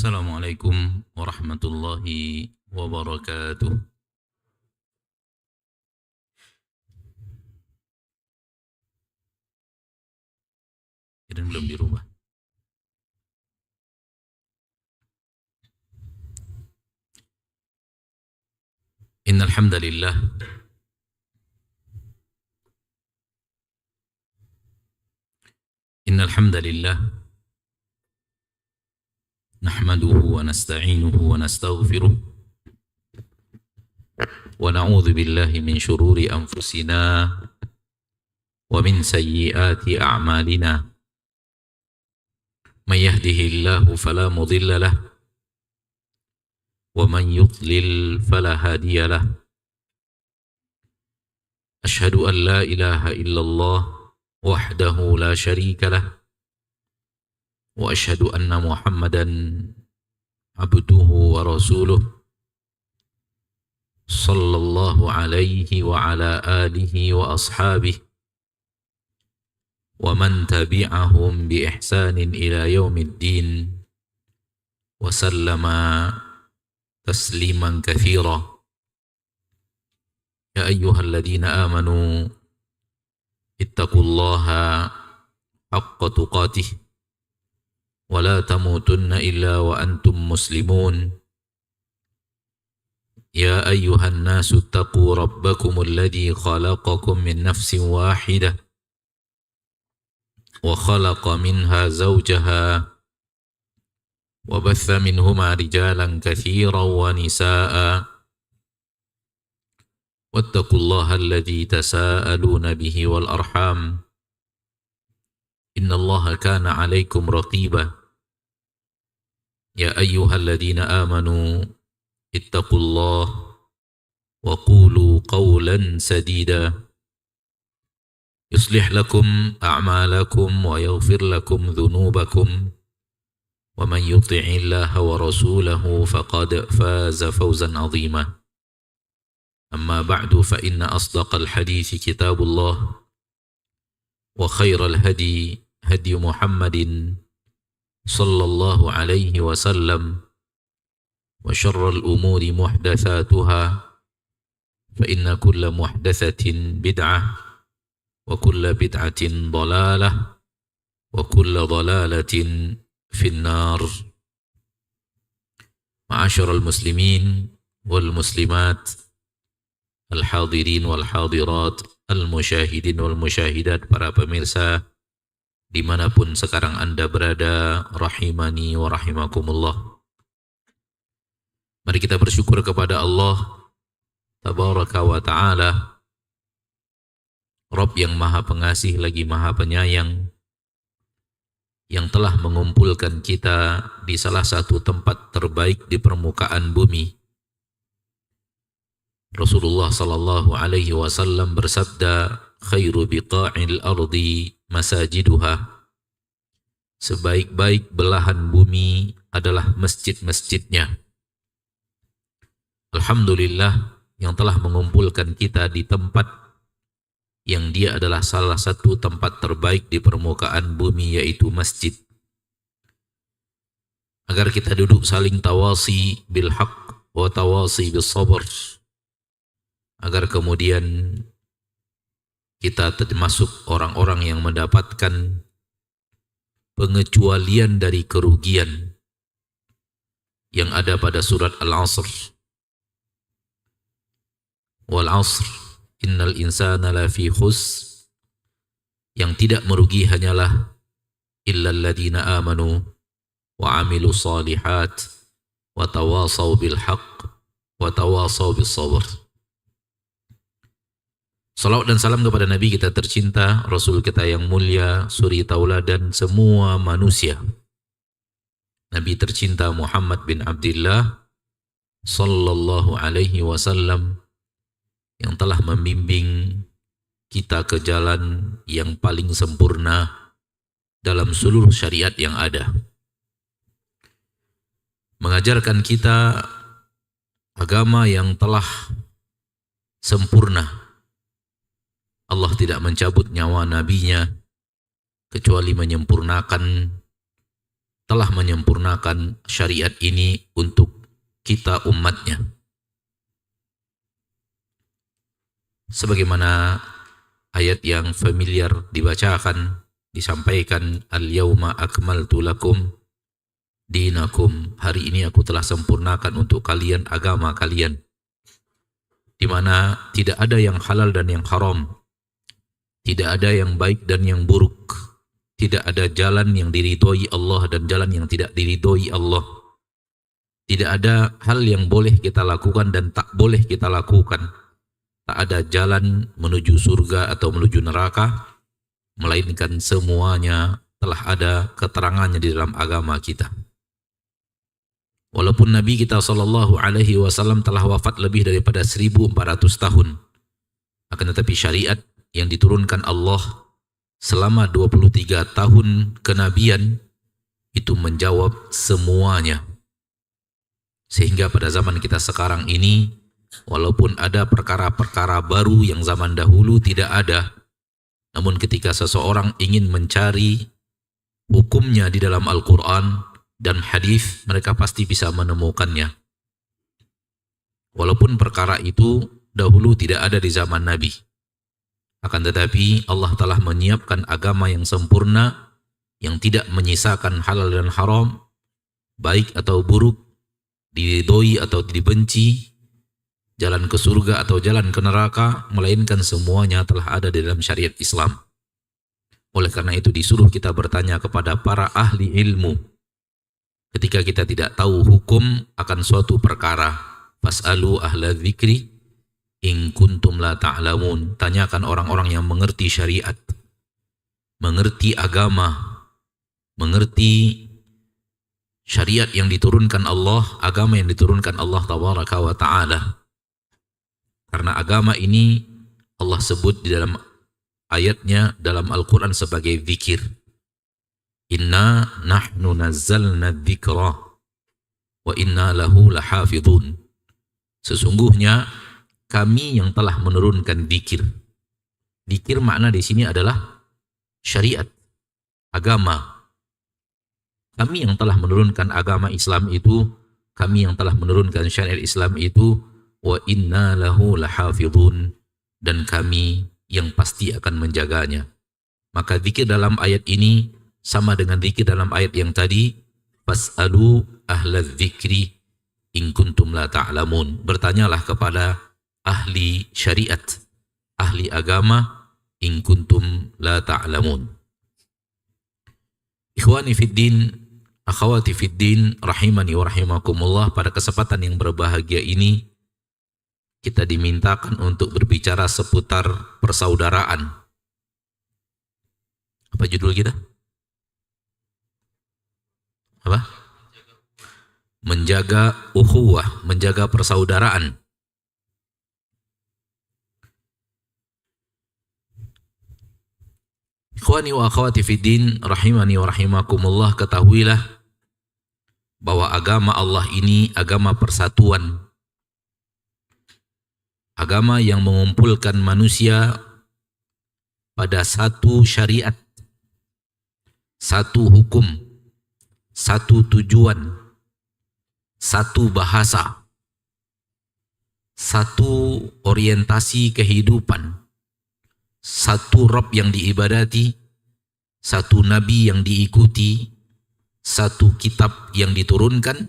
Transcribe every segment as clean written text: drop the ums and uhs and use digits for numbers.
Assalamualaikum warahmatullahi wabarakatuh. Ini belum dirubah. Innal hamdalillah Innal hamdalillah nahmaduhu wa nasta'inuhu wa nastaghfiruh wa na'udzu billahi min shururi anfusina wa min sayyiati a'malina. May yahdihillahu fala mudilla lahu wa man yudlil fala hadiya lahu. Ashhadu an la ilaha illallah wahdahu la syarika lahu wa ashhadu anna Muhammadan abduhu wa rasuluh sallallahu alaihi wa ala alihi wa ashabihi wa man tabi'ahum bi ihsanin ila yaumiddin wa sallama tasliman katsira. Ya ayyuhalladzina amanu ittaqullaha haqqa tuqatih wa la tamutunna illa wa antum muslimun. Ya ayyuhan nasu ittaqu rabbakumul ladzi khalaqakum min nafsin wahidah wa khalaqa minha zawjaha wa batha minhuma rijalan katsiran wa nisaa'a wattaqullaha alladzi tasaaluna bihi wal arham innallaha kana 'alaikum raqiba. Ya ayyuhalladzina amanu ittaqullaha wa qulu qawlan sadida yuslih lakum a'malakum wa yaghfir lakum dhunubakum wa man yuti'illaha wa rasulahu faqad faza fawzan 'azima. Amma ba'du fa inna asdaqal hadithi kitabullah wa khairal hadi hadi Muhammadin sallallahu alaihi wasallam wa syarral umuri muhdatsatuha fa inna kulla muhdatsatin bid'ah wa kulla bid'atin dhalalah wa kulla dhalalatin finnar. Ma'asyiral muslimin wal muslimat, al hadirin wal hadirat, al musyahidin wal musyahidat, para pemirsa dimanapun sekarang Anda berada, rahimani wa rahimakumullah. Mari kita bersyukur kepada Allah tabaraka wa ta'ala, Rabb yang maha pengasih lagi maha penyayang, yang telah mengumpulkan kita di salah satu tempat terbaik di permukaan bumi. Rasulullah sallallahu alaihi wasallam bersabda, khairu biqa'il ardi masajiduha. Sebaik-baik belahan bumi adalah masjid-masjidnya. Alhamdulillah yang telah mengumpulkan kita di tempat yang dia adalah salah satu tempat terbaik di permukaan bumi, yaitu masjid. Agar kita duduk saling tawasi bil haqq wa tawasi bis sabr, agar kemudian kita termasuk orang-orang yang mendapatkan pengecualian dari kerugian yang ada pada surat Al-Asr. Wal 'asr innal insana lafi khus. Yang tidak merugi hanyalah illal ladzina amanu wa 'amilus shalihat wa tawasaw bil haqq wa tawasaw bis sabr. Salawat dan salam kepada Nabi kita tercinta, Rasul kita yang mulia, suri tauladan semua manusia, Nabi tercinta Muhammad bin Abdullah sallallahu alaihi wasallam, yang telah membimbing kita ke jalan yang paling sempurna dalam seluruh syariat yang ada. Mengajarkan kita agama yang telah sempurna. Allah tidak mencabut nyawa nabinya kecuali menyempurnakan telah menyempurnakan syariat ini untuk kita umatnya. Sebagaimana ayat yang familiar dibacakan, disampaikan, al-yawma akmaltu lakum dinakum, hari ini aku telah sempurnakan untuk kalian agama kalian, di mana tidak ada yang halal dan yang haram, tidak ada yang baik dan yang buruk, tidak ada jalan yang diridhoi Allah dan jalan yang tidak diridhoi Allah, tidak ada hal yang boleh kita lakukan dan tak boleh kita lakukan, tak ada jalan menuju surga atau menuju neraka, melainkan semuanya telah ada keterangannya di dalam agama kita. Walaupun Nabi kita SAW telah wafat lebih daripada 1400 tahun, akan tetapi syariat yang diturunkan Allah selama 23 tahun kenabian itu menjawab semuanya. Sehingga pada zaman kita sekarang ini, walaupun ada perkara-perkara baru yang zaman dahulu tidak ada, namun ketika seseorang ingin mencari hukumnya di dalam Al-Quran dan hadis, mereka pasti bisa menemukannya. Walaupun perkara itu dahulu tidak ada di zaman Nabi. Akan tetapi Allah telah menyiapkan agama yang sempurna, yang tidak menyisakan halal dan haram, baik atau buruk, diridhoi atau dibenci, jalan ke surga atau jalan ke neraka, melainkan semuanya telah ada di dalam syariat Islam. Oleh karena itu disuruh kita bertanya kepada para ahli ilmu. Ketika kita tidak tahu hukum akan suatu perkara, fas'alu ahla dzikri in kuntum la ta'lamun. Tanyakan orang-orang yang mengerti syariat, mengerti agama, mengerti syariat yang diturunkan Allah, agama yang diturunkan Allah tabaraka wa ta'ala. Karena agama ini Allah sebut di dalam ayatnya dalam Al-Quran sebagai zikir. Inna nahnu nazzalna dzikra wa inna lahu lahafidhun. Sesungguhnya kami yang telah menurunkan dzikir. Dzikir makna di sini adalah syariat, agama. Kami yang telah menurunkan agama Islam itu, kami yang telah menurunkan syariat Islam itu, wa inna lahu lahafidhun, dan kami yang pasti akan menjaganya. Maka dzikir dalam ayat ini sama dengan zikir dalam ayat yang tadi, fas'alu ahla dzikri in kuntum la ta'lamun. Bertanyalah kepada ahli syariat, ahli agama, in kuntum la ta'lamun. Ikhwani fid din, akhwati fid din, rahimani wa rahimakumullah, pada kesempatan yang berbahagia ini kita dimintakan untuk berbicara seputar persaudaraan. Apa judul kita? Apa? Menjaga ukhuwah, menjaga persaudaraan. Ikhwani wa akhwati fiddin, rahimani wa rahimakumullah, ketahuilah bahwa agama Allah ini agama persatuan. Agama yang mengumpulkan manusia pada satu syariat, satu hukum, satu tujuan, satu bahasa, satu orientasi kehidupan, satu Rabb yang diibadati, satu Nabi yang diikuti, satu kitab yang diturunkan,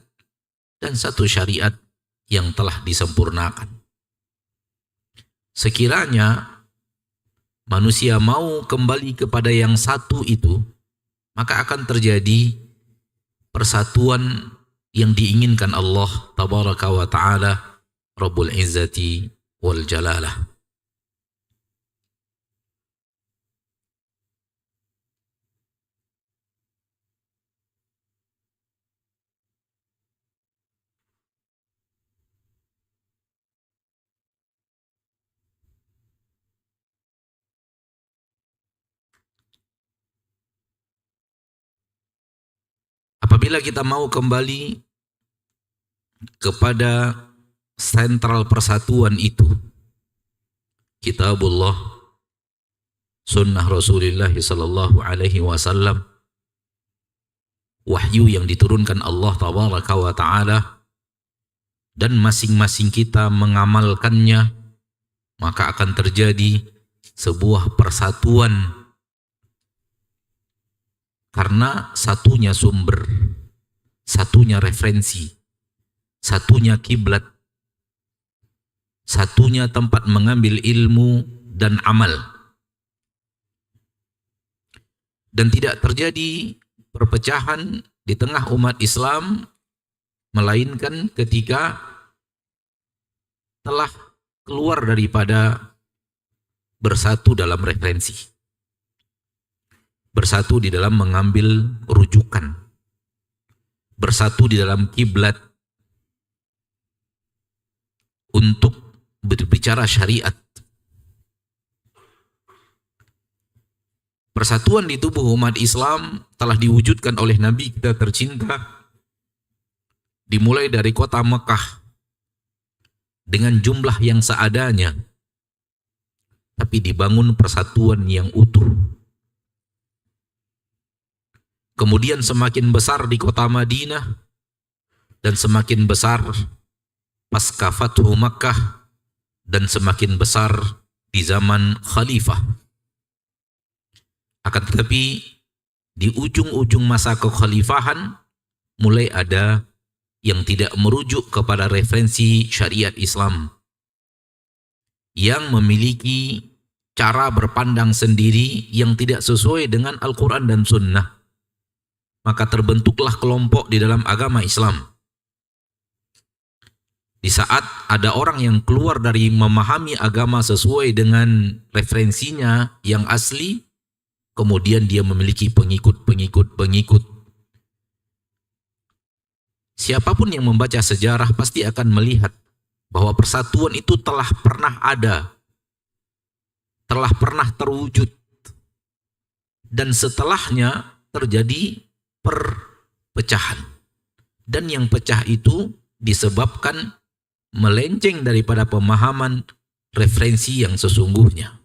dan satu syariat yang telah disempurnakan. Sekiranya manusia mau kembali kepada yang satu itu, maka akan terjadi persatuan yang diinginkan Allah tabaraka wa ta'ala, Rabbul Izzati wal Jalalah. Apabila kita mau kembali kepada sentral persatuan itu, Kitabullah, Sunnah Rasulullah sallallahu alaihi wasallam, wahyu yang diturunkan Allah tabaraka wa ta'ala, dan masing-masing kita mengamalkannya, maka akan terjadi sebuah persatuan karena satunya sumber, satunya referensi, satunya kiblat, satunya tempat mengambil ilmu dan amal. Dan tidak terjadi perpecahan di tengah umat Islam melainkan ketika telah keluar daripada bersatu dalam referensi, bersatu di dalam mengambil rujukan, bersatu di dalam kiblat untuk berbicara syariat. Persatuan di tubuh umat Islam telah diwujudkan oleh Nabi kita tercinta, dimulai dari kota Mekah dengan jumlah yang seadanya, tapi dibangun persatuan yang utuh. Kemudian semakin besar di kota Madinah, dan semakin besar pasca Fathu Makkah, dan semakin besar di zaman Khalifah. Akan tetapi di ujung-ujung masa kekhalifahan mulai ada yang tidak merujuk kepada referensi syariat Islam, yang memiliki cara berpandang sendiri yang tidak sesuai dengan Al-Quran dan Sunnah. Maka terbentuklah kelompok di dalam agama Islam. Di saat ada orang yang keluar dari memahami agama sesuai dengan referensinya yang asli, kemudian dia memiliki pengikut. Siapapun yang membaca sejarah pasti akan melihat bahwa persatuan itu telah pernah ada, telah pernah terwujud, dan setelahnya terjadi perpecahan. Dan yang pecah itu disebabkan melenceng daripada pemahaman referensi yang sesungguhnya.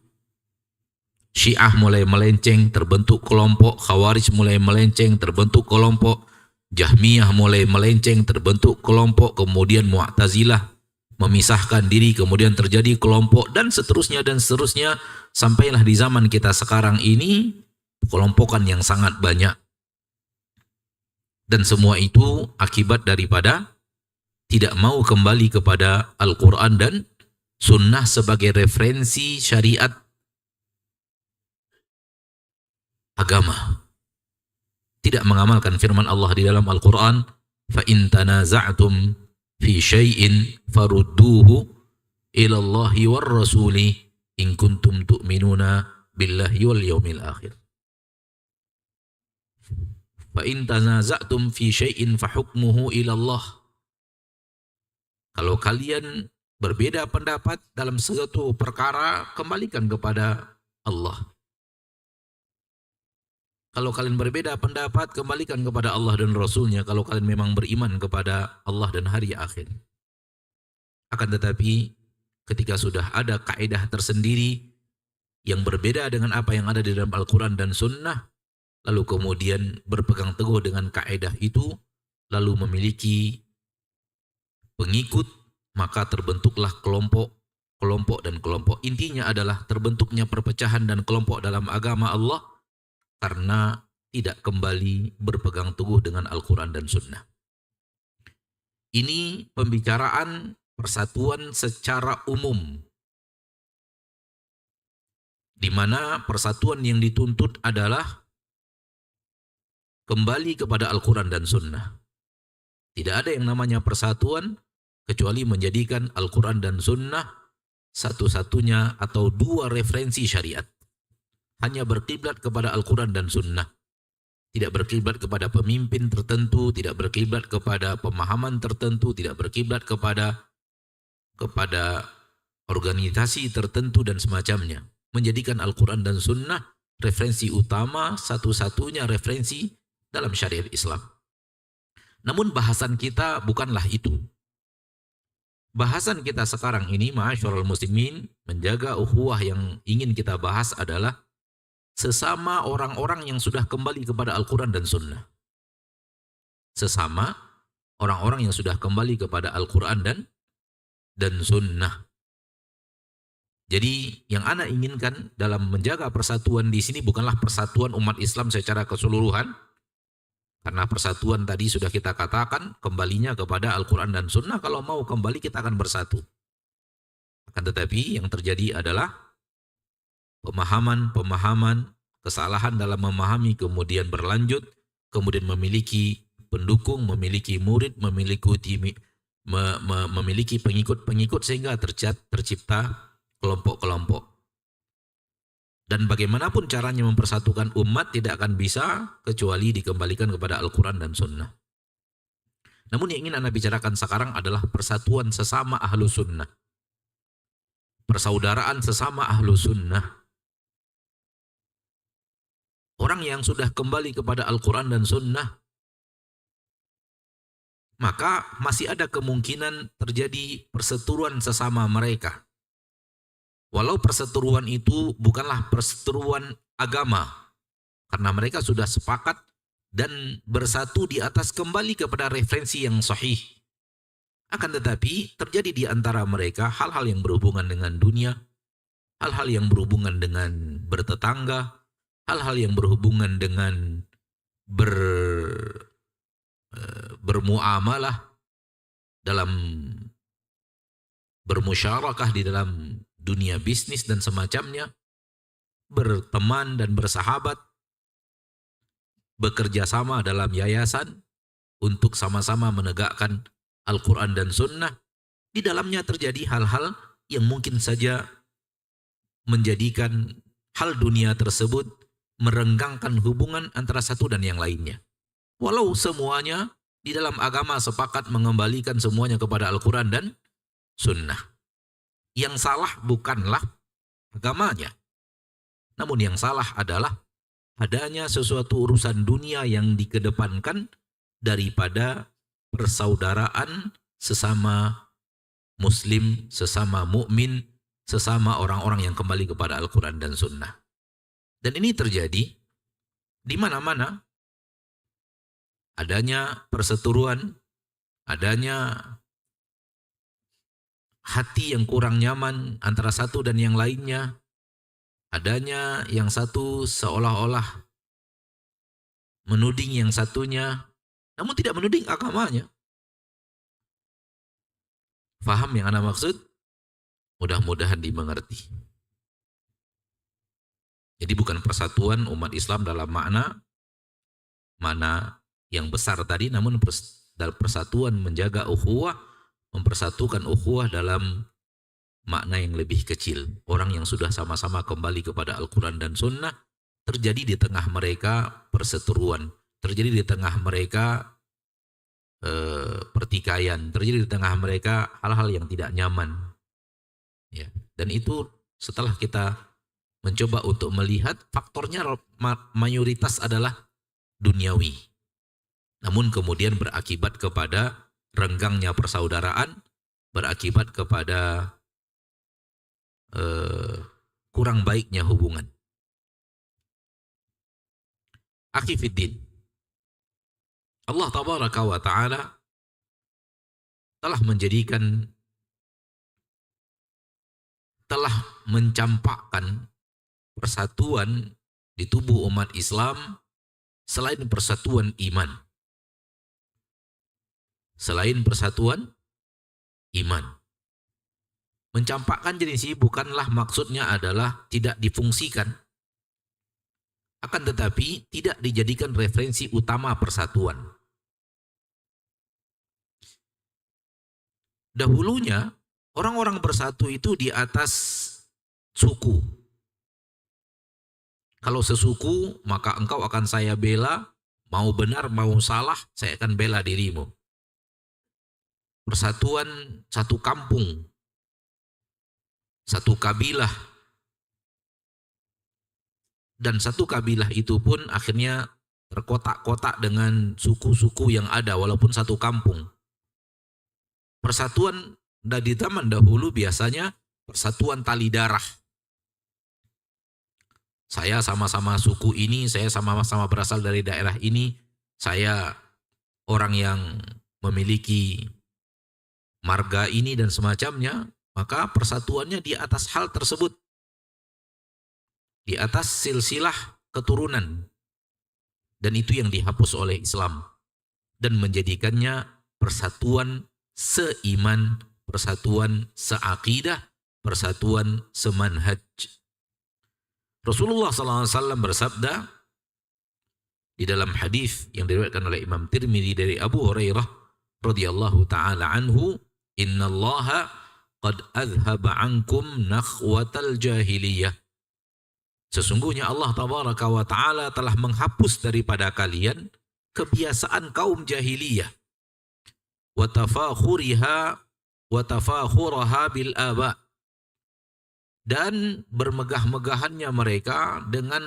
Syiah mulai melenceng, terbentuk kelompok. Khawarij mulai melenceng, terbentuk kelompok. Jahmiyah mulai melenceng, terbentuk kelompok. Kemudian Mu'tazilah memisahkan diri, kemudian terjadi kelompok, dan seterusnya, sampailah di zaman kita sekarang ini kelompokan yang sangat banyak. Dan semua itu akibat daripada tidak mau kembali kepada Al-Quran dan Sunnah sebagai referensi syariat agama. Tidak mengamalkan firman Allah di dalam Al-Quran, فَإِن تَنَازَعْتُمْ فِي شَيْءٍ فَرُدُّوهُ إِلَى اللَّهِ وَالرَّسُولِ إِن كُنْتُمْ تُؤْمِنُونَ بِاللَّهِ وَالْيَوْمِ الْآخِرِ. فَإِن تَنَازَعْتُمْ فِي شَيْءٍ فَحُكْمُهُ إِلَى اللَّهِ. Kalau kalian berbeda pendapat dalam suatu perkara, kembalikan kepada Allah. Kalau kalian berbeda pendapat, kembalikan kepada Allah dan Rasulnya, kalau kalian memang beriman kepada Allah dan hari akhir. Akan tetapi, ketika sudah ada kaidah tersendiri yang berbeda dengan apa yang ada di dalam Al-Quran dan Sunnah, lalu kemudian berpegang teguh dengan kaidah itu, lalu memiliki pengikut, maka terbentuklah kelompok. Intinya adalah terbentuknya perpecahan dan kelompok dalam agama Allah, karena tidak kembali berpegang teguh dengan Al-Quran dan Sunnah. Ini pembicaraan persatuan secara umum, di mana persatuan yang dituntut adalah kembali kepada Al-Quran dan Sunnah. Tidak ada yang namanya persatuan kecuali menjadikan Al-Quran dan Sunnah satu-satunya atau dua referensi syariat. Hanya berkiblat kepada Al-Quran dan Sunnah. Tidak berkiblat kepada pemimpin tertentu, tidak berkiblat kepada pemahaman tertentu, tidak berkiblat kepada organisasi tertentu dan semacamnya. Menjadikan Al-Quran dan Sunnah referensi utama, satu-satunya referensi dalam syariat Islam. Namun bahasan kita bukanlah itu. Bahasan kita sekarang ini, ma'asyiral muslimin, menjaga ukhuwah, yang ingin kita bahas adalah sesama orang-orang yang sudah kembali kepada Al-Quran dan Sunnah. sesama orang-orang yang sudah kembali kepada Al-Quran dan Sunnah. Jadi yang ana inginkan dalam menjaga persatuan di sini bukanlah persatuan umat Islam secara keseluruhan, karena persatuan tadi sudah kita katakan kembalinya kepada Al-Quran dan Sunnah. Kalau mau kembali kita akan bersatu. Akan tetapi yang terjadi adalah pemahaman kesalahan dalam memahami kemudian berlanjut, kemudian memiliki pendukung, memiliki murid, memiliki pengikut-pengikut sehingga tercipta kelompok-kelompok. Dan bagaimanapun caranya mempersatukan umat tidak akan bisa kecuali dikembalikan kepada Al-Quran dan Sunnah. Namun yang ingin Anda bicarakan sekarang adalah persatuan sesama ahlu sunnah. Persaudaraan sesama ahlu sunnah. Orang yang sudah kembali kepada Al-Quran dan Sunnah, maka masih ada kemungkinan terjadi perseteruan sesama mereka. Walau perseteruan itu bukanlah perseteruan agama, karena mereka sudah sepakat dan bersatu di atas kembali kepada referensi yang sahih. Akan tetapi terjadi di antara mereka hal-hal yang berhubungan dengan dunia, hal-hal yang berhubungan dengan bertetangga, hal-hal yang berhubungan dengan bermuamalah, dalam bermusyarakah di dalam dunia bisnis dan semacamnya, berteman dan bersahabat, bekerja sama dalam yayasan untuk sama-sama menegakkan Al-Quran dan Sunnah. Di dalamnya terjadi hal-hal yang mungkin saja menjadikan hal dunia tersebut merenggangkan hubungan antara satu dan yang lainnya. Walau semuanya di dalam agama sepakat mengembalikan semuanya kepada Al-Quran dan Sunnah. Yang salah bukanlah agamanya. Namun yang salah adalah adanya sesuatu urusan dunia yang dikedepankan daripada persaudaraan sesama muslim, sesama mukmin, sesama orang-orang yang kembali kepada Al-Quran dan Sunnah. Dan ini terjadi di mana-mana. Adanya perseteruan, adanya hati yang kurang nyaman antara satu dan yang lainnya, adanya yang satu seolah-olah menuding yang satunya, namun tidak menuding agamanya. Faham yang ana maksud? Mudah-mudahan dimengerti. Jadi bukan persatuan umat Islam dalam mana yang besar tadi, namun dalam persatuan menjaga ukhuwah, mempersatukan ukhuwah dalam makna yang lebih kecil. Orang yang sudah sama-sama kembali kepada Al-Quran dan Sunnah, terjadi di tengah mereka perseteruan, terjadi di tengah mereka pertikaian, terjadi di tengah mereka hal-hal yang tidak nyaman. Ya. Dan itu setelah kita mencoba untuk melihat, faktornya mayoritas adalah duniawi. Namun kemudian berakibat kepada renggangnya persaudaraan, berakibat kepada kurang baiknya hubungan. Akhi fiddin, Allah tabaraka wa ta'ala telah mencampakkan persatuan di tubuh umat Islam selain persatuan iman. Selain persatuan iman. Mencampakkan jenis ini bukanlah maksudnya adalah tidak difungsikan. Akan tetapi tidak dijadikan referensi utama persatuan. Dahulunya orang-orang bersatu itu di atas suku. Kalau sesuku maka engkau akan saya bela, mau benar mau salah saya akan bela dirimu. Persatuan satu kampung, satu kabilah, dan satu kabilah itu pun akhirnya terkotak-kotak dengan suku-suku yang ada walaupun satu kampung. Persatuan di zaman dahulu biasanya persatuan tali darah. Saya sama-sama suku ini, saya sama-sama berasal dari daerah ini, saya orang yang memiliki marga ini dan semacamnya, maka persatuannya di atas hal tersebut, di atas silsilah keturunan. Dan itu yang dihapus oleh Islam dan menjadikannya persatuan seiman, persatuan seakidah, persatuan semanhaj. Rasulullah SAW bersabda di dalam hadis yang diriwayatkan oleh Imam Tirmidzi dari Abu Hurairah radhiyallahu taala anhu, "Innallaha qad adhhaba ankum nakhwatal jahiliyah." Sesungguhnya Allah tabaraka wa taala telah menghapus daripada kalian kebiasaan kaum jahiliyah, wa tafakhuraha bil aba, dan bermegah-megahannya mereka dengan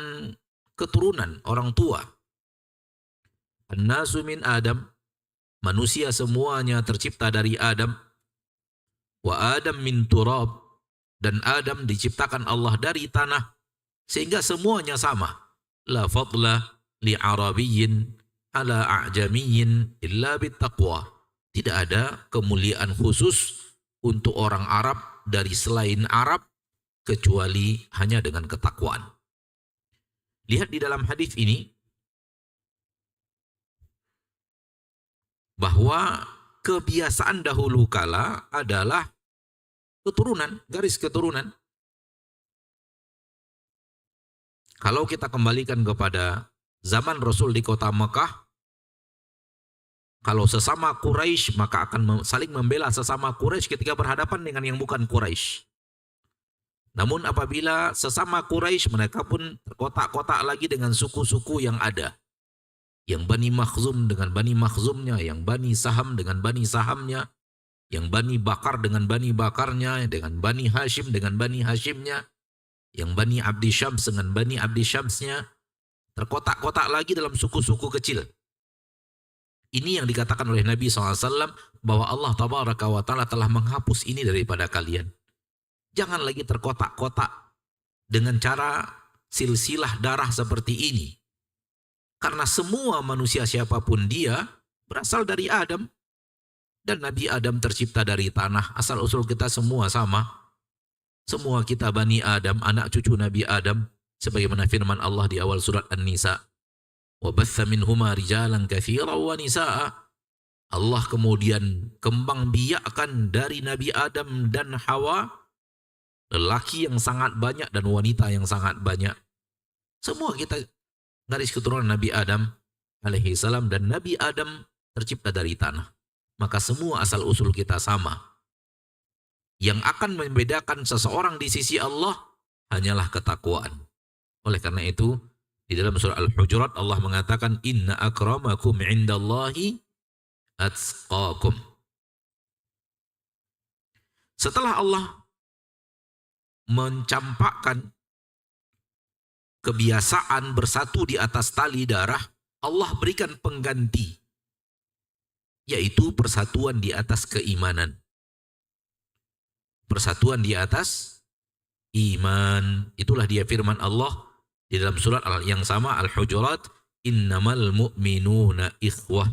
keturunan orang tua. An-nasu min Adam, manusia semuanya tercipta dari Adam. Wa Adam min turab, dan Adam diciptakan Allah dari tanah. Sehingga semuanya sama. La fadla li arabiyyin ala a'jamiyyin illa bittaqwa. Tidak ada kemuliaan khusus untuk orang Arab dari selain Arab kecuali hanya dengan ketakwaan. Lihat di dalam hadis ini bahwa kebiasaan dahulu kala adalah keturunan, garis keturunan. Kalau kita kembalikan kepada zaman Rasul di kota Mekah, kalau sesama Quraisy maka akan saling membela sesama Quraisy ketika berhadapan dengan yang bukan Quraisy. Namun apabila sesama Quraisy, mereka pun terkotak-kotak lagi dengan suku-suku yang ada. Yang Bani Makhzum dengan Bani Makhzumnya, yang Bani Saham dengan Bani Sahamnya, yang Bani Bakar dengan Bani Bakarnya, dengan Bani Hashim dengan Bani Hashimnya, yang Bani Abdi Syams dengan Bani Abdi Syamsnya, terkotak-kotak lagi dalam suku-suku kecil. Ini yang dikatakan oleh Nabi SAW bahwa Allah Tabaraka wa Ta'ala telah menghapus ini daripada kalian. Jangan lagi terkotak-kotak dengan cara silsilah darah seperti ini. Karena semua manusia siapapun dia berasal dari Adam. Dan Nabi Adam tercipta dari tanah. Asal-usul kita semua sama. Semua kita Bani Adam, anak cucu Nabi Adam, sebagaimana firman Allah di awal surat An-Nisa, wa batha minhuma rijalan katsiran wa nisaa. Allah kemudian kembang biakkan dari Nabi Adam dan Hawa lelaki yang sangat banyak dan wanita yang sangat banyak. Semua kita garis keturunan Nabi Adam alaihi salam, dan Nabi Adam tercipta dari tanah. Maka semua asal usul kita sama. Yang akan membedakan seseorang di sisi Allah hanyalah ketakwaan. Oleh karena itu, di dalam surah Al-Hujurat Allah mengatakan, inna akramakum indallahi atqakum. Setelah Allah mencampakkan kebiasaan bersatu di atas tali darah, Allah berikan pengganti, yaitu persatuan di atas keimanan. Persatuan di atas iman. Itulah dia firman Allah di dalam surat yang sama Al-Hujurat, innamal mu'minuna ikhwah.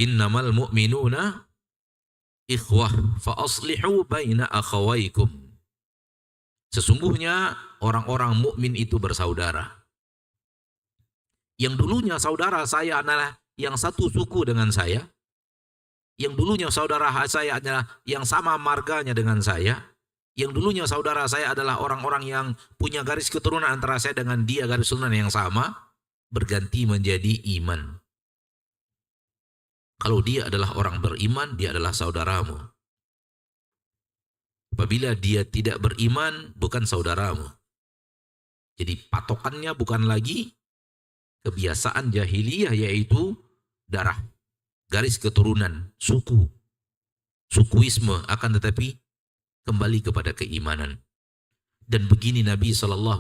Innamal mu'minuna ikhwah fa aslihu baina akhawaykum. Sesungguhnya orang-orang mukmin itu bersaudara. Yang dulunya saudara saya adalah yang satu suku dengan saya. Yang dulunya saudara saya adalah yang sama marganya dengan saya. Yang dulunya saudara saya adalah orang-orang yang punya garis keturunan antara saya dengan dia, garis keturunan yang sama, berganti menjadi iman. Kalau dia adalah orang beriman, dia adalah saudaramu. Apabila dia tidak beriman, bukan saudaramu. Jadi patokannya bukan lagi kebiasaan jahiliyah, yaitu darah, garis keturunan, suku, sukuisme, akan tetapi kembali kepada keimanan. Dan begini Nabi SAW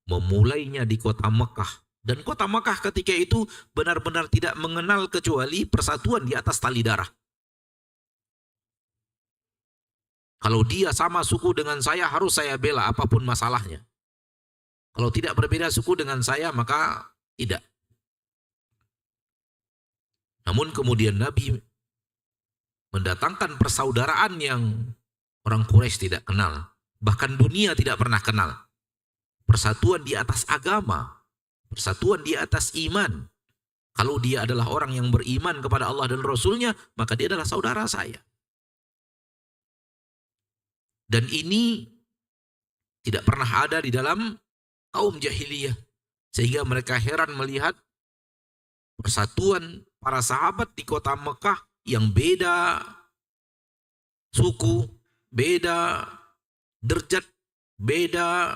memulainya di kota Mekah. Dan kota Mekah ketika itu benar-benar tidak mengenal kecuali persatuan di atas tali darah. Kalau dia sama suku dengan saya, harus saya bela apapun masalahnya. Kalau tidak berbeda suku dengan saya, maka tidak. Namun kemudian Nabi mendatangkan persaudaraan yang orang Quraisy tidak kenal. Bahkan dunia tidak pernah kenal. Persatuan di atas agama. Persatuan di atas iman. Kalau dia adalah orang yang beriman kepada Allah dan Rasulnya, maka dia adalah saudara saya. Dan ini tidak pernah ada di dalam kaum jahiliyah. Sehingga mereka heran melihat persatuan para sahabat di kota Mekah yang beda suku, beda derajat, beda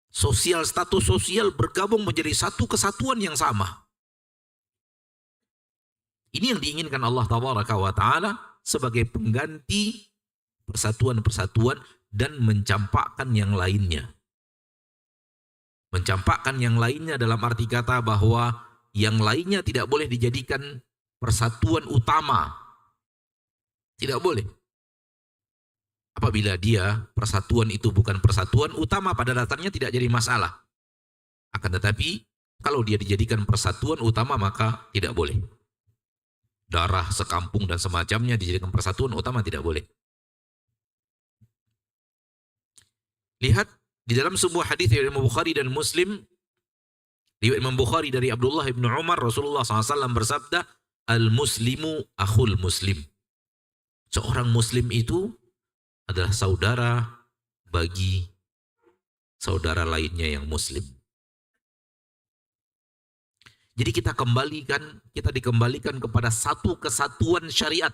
sosial, status sosial bergabung menjadi satu kesatuan yang sama. Ini yang diinginkan Allah Tabaraka wa Ta'ala sebagai pengganti persatuan-persatuan dan mencampakkan yang lainnya. Mencampakkan yang lainnya dalam arti kata bahwa yang lainnya tidak boleh dijadikan persatuan utama. Tidak boleh. Apabila dia persatuan itu bukan persatuan utama, pada dasarnya tidak jadi masalah. Akan tetapi kalau dia dijadikan persatuan utama maka tidak boleh. Darah sekampung dan semacamnya dijadikan persatuan utama tidak boleh. Lihat di dalam sebuah hadis dari Imam Bukhari dan Muslim, riwayat Imam Bukhari dari Abdullah bin Umar, Rasulullah SAW bersabda, al-muslimu akhul muslim. Seorang muslim itu adalah saudara bagi saudara lainnya yang muslim. Jadi kita dikembalikan kepada satu kesatuan syariat.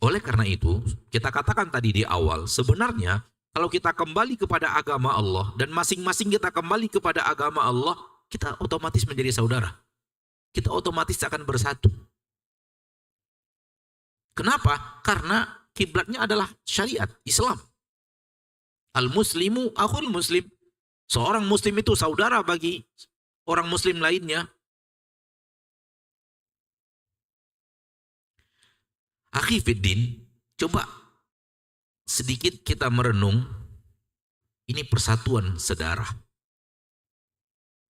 Oleh karena itu, kita katakan tadi di awal, sebenarnya kalau kita kembali kepada agama Allah dan masing-masing kita kembali kepada agama Allah, kita otomatis menjadi saudara. Kita otomatis akan bersatu. Kenapa? Karena kiblatnya adalah syariat Islam. Al-muslimu akhul muslim. Seorang muslim itu saudara bagi orang muslim lainnya. Akhi fiddin, coba sedikit kita merenung, ini persatuan sedarah.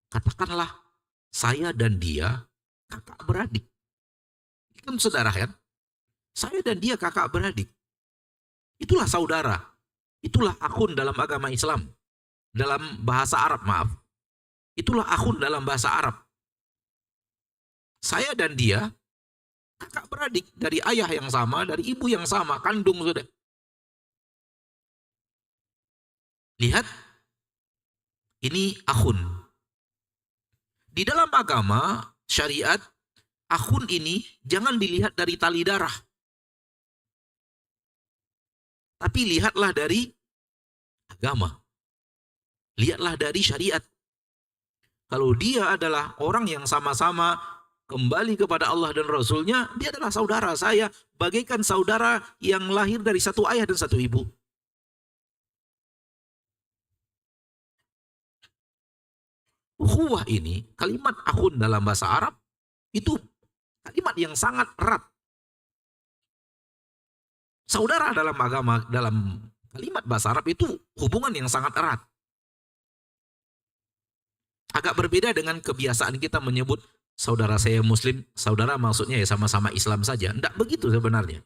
Katakanlah saya dan dia kakak beradik. Ini kan saudara kan? Saya dan dia kakak beradik. Itulah saudara. Itulah akhun dalam agama Islam. Dalam bahasa Arab, maaf. Itulah akhun dalam bahasa Arab. Saya dan dia kakak beradik, dari ayah yang sama, dari ibu yang sama, kandung sudah. Lihat, ini akhun. Di dalam agama, syariat, akhun ini jangan dilihat dari tali darah. Tapi lihatlah dari agama. Lihatlah dari syariat. Kalau dia adalah orang yang sama-sama kembali kepada Allah dan Rasulnya, dia adalah saudara saya, bagaikan saudara yang lahir dari satu ayah dan satu ibu. Ukhuwah ini, kalimat akhun dalam bahasa Arab, itu kalimat yang sangat erat. Saudara dalam agama, dalam kalimat bahasa Arab itu hubungan yang sangat erat. Agak berbeda dengan kebiasaan kita menyebut saudara saya muslim, saudara maksudnya ya sama-sama Islam saja. Tidak begitu sebenarnya.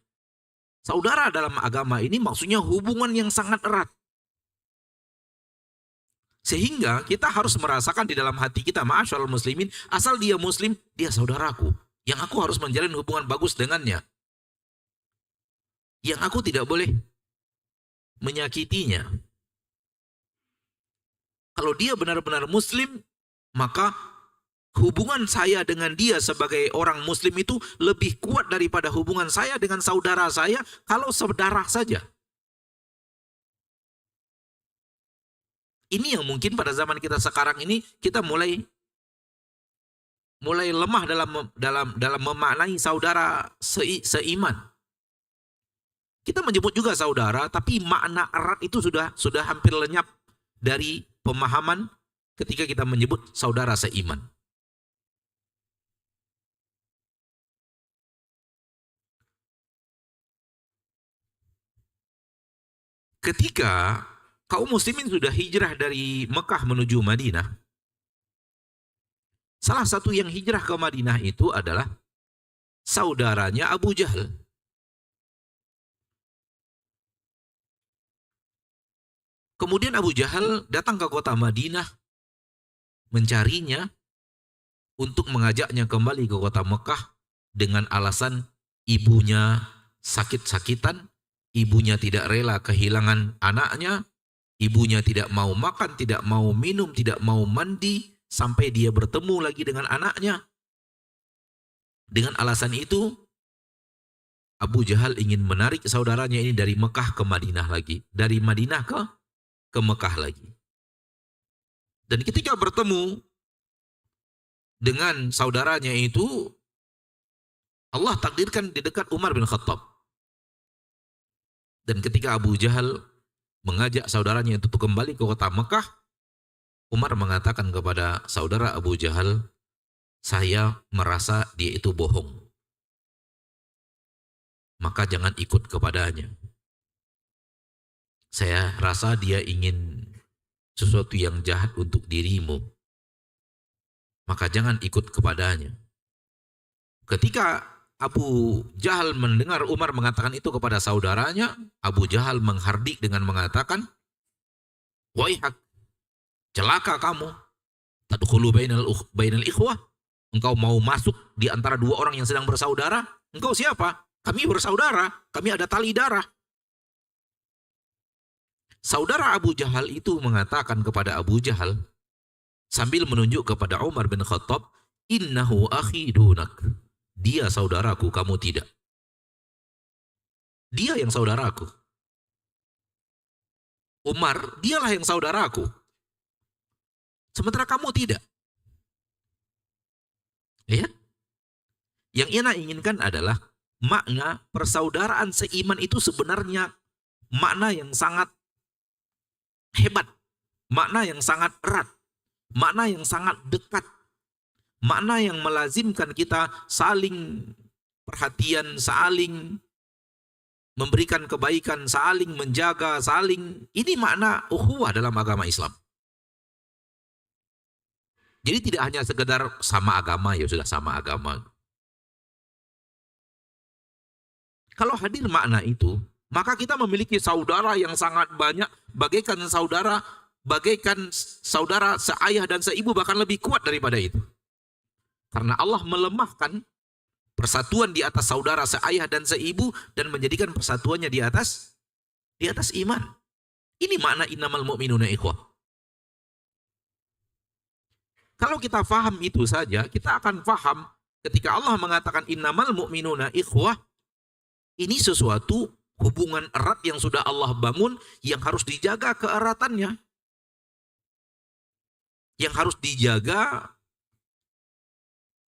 Saudara dalam agama ini maksudnya hubungan yang sangat erat. Sehingga kita harus merasakan di dalam hati kita, ma'asyarul muslimin, asal dia muslim, dia saudaraku. Yang aku harus menjalin hubungan bagus dengannya. Yang aku tidak boleh menyakitinya. Kalau dia benar-benar muslim, maka hubungan saya dengan dia sebagai orang muslim itu lebih kuat daripada hubungan saya dengan saudara saya kalau saudara saja. Ini yang mungkin pada zaman kita sekarang ini kita mulai lemah dalam memaknai saudara seiman. Kita menyebut juga saudara, tapi makna erat itu sudah hampir lenyap dari pemahaman ketika kita menyebut saudara seiman. Ketika kaum muslimin sudah hijrah dari Mekah menuju Madinah, Salah satu yang hijrah ke Madinah itu adalah saudaranya Abu Jahal. Kemudian Abu Jahal datang ke kota Madinah mencarinya untuk mengajaknya kembali ke kota Mekah dengan alasan ibunya sakit-sakitan, ibunya tidak rela kehilangan anaknya, ibunya tidak mau makan, tidak mau minum, tidak mau mandi, sampai dia bertemu lagi dengan anaknya. Dengan alasan itu, Abu Jahal ingin menarik saudaranya ini dari Mekah ke Madinah lagi. Dari Madinah ke Mekah lagi. Dan ketika bertemu dengan saudaranya itu, Allah takdirkan di dekat Umar bin Khattab. Dan ketika Abu Jahal mengajak saudaranya untuk kembali ke kota Mekah, Umar mengatakan kepada saudara Abu Jahal, saya merasa dia itu bohong. Maka jangan ikut kepadanya. Saya rasa dia ingin sesuatu yang jahat untuk dirimu. Maka jangan ikut kepadanya. Ketika Abu Jahal mendengar Umar mengatakan itu kepada saudaranya, Abu Jahal menghardik dengan mengatakan, "Waihak, celaka kamu. Tadkhulu bainal ikhwah. Engkau mau masuk di antara dua orang yang sedang bersaudara? Engkau siapa? Kami bersaudara, kami ada tali darah." Saudara Abu Jahal itu mengatakan kepada Abu Jahal sambil menunjuk kepada Umar bin Khattab, "Innahu akhi dunak." Dia saudaraku, kamu tidak. Dia yang saudaraku. Umar, dialah yang saudaraku. Sementara kamu tidak. Lihat. Yang Ina inginkan adalah makna persaudaraan seiman itu sebenarnya makna yang sangat hebat, makna yang sangat erat, makna yang sangat dekat, makna yang melazimkan kita saling perhatian, saling memberikan kebaikan, saling menjaga, saling. Ini makna ukhuwah dalam agama Islam. Jadi tidak hanya sekedar sama agama, ya sudah sama agama. Kalau hadir makna itu, maka kita memiliki saudara yang sangat banyak, bagaikan saudara seayah dan seibu, bahkan lebih kuat daripada itu. Karena Allah melemahkan persatuan di atas saudara seayah dan seibu dan menjadikan persatuannya di atas iman. Ini makna innamal mu'minuna ikhwah. Kalau kita faham itu saja, kita akan faham ketika Allah mengatakan innamal mu'minuna ikhwah, ini sesuatu hubungan erat yang sudah Allah bangun, yang harus dijaga keeratannya. Yang harus dijaga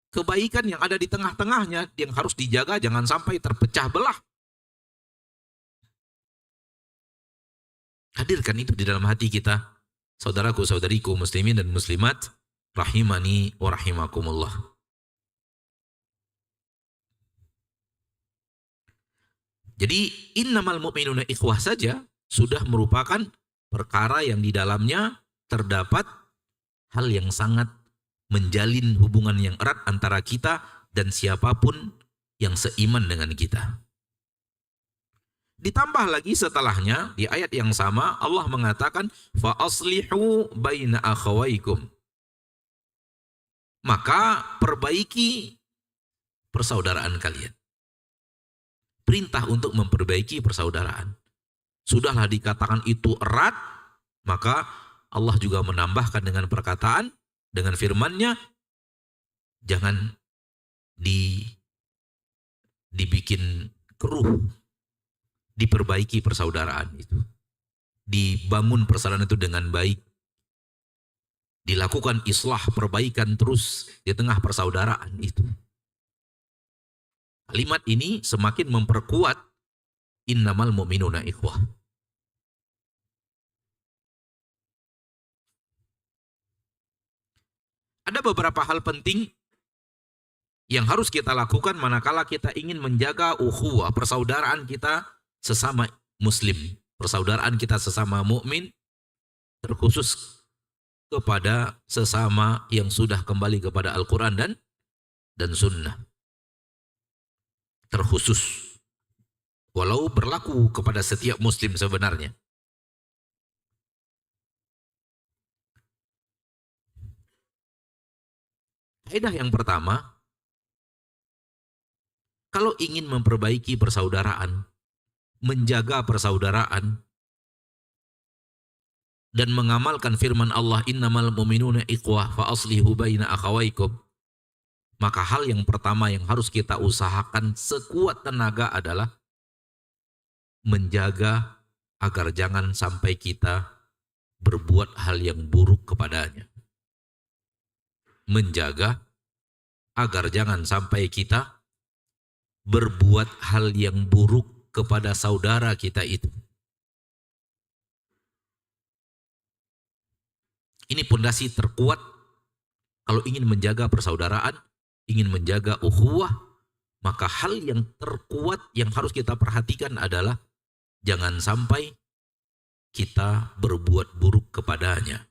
kebaikan yang ada di tengah-tengahnya, yang harus dijaga jangan sampai terpecah belah. Hadirkan itu di dalam hati kita, saudaraku, saudariku, muslimin dan muslimat, rahimani wa rahimakumullah. Jadi innamal mu'minuna ikhwah saja sudah merupakan perkara yang di dalamnya terdapat hal yang sangat menjalin hubungan yang erat antara kita dan siapapun yang seiman dengan kita. Ditambah lagi setelahnya di ayat yang sama Allah mengatakan fa aslihu baina akhawaikum. Maka perbaiki persaudaraan kalian. Perintah untuk memperbaiki persaudaraan. Sudahlah dikatakan itu erat, maka Allah juga menambahkan dengan perkataan, dengan firman-Nya, jangan dibikin keruh, diperbaiki persaudaraan itu. Dibangun persaudaraan itu dengan baik. Dilakukan islah, perbaikan terus di tengah persaudaraan itu. Kalimat ini semakin memperkuat innamal mu'minuna ikhwah. Ada beberapa hal penting yang harus kita lakukan manakala kita ingin menjaga ukhuwah, persaudaraan kita sesama muslim, persaudaraan kita sesama mukmin, terkhusus kepada sesama yang sudah kembali kepada Al-Quran dan Sunnah. Terkhusus. Walau berlaku kepada setiap muslim sebenarnya. Kaidah yang pertama, kalau ingin memperbaiki persaudaraan, menjaga persaudaraan, dan mengamalkan firman Allah, innamal mu'minuna ikhwah fa aslihu baina akhawaikum, maka hal yang pertama yang harus kita usahakan sekuat tenaga adalah menjaga agar jangan sampai kita berbuat hal yang buruk kepadanya. Menjaga agar jangan sampai kita berbuat hal yang buruk kepada saudara kita itu. Ini pondasi terkuat kalau ingin menjaga persaudaraan, ingin menjaga ukhuwah, maka hal yang terkuat yang harus kita perhatikan adalah jangan sampai kita berbuat buruk kepadanya.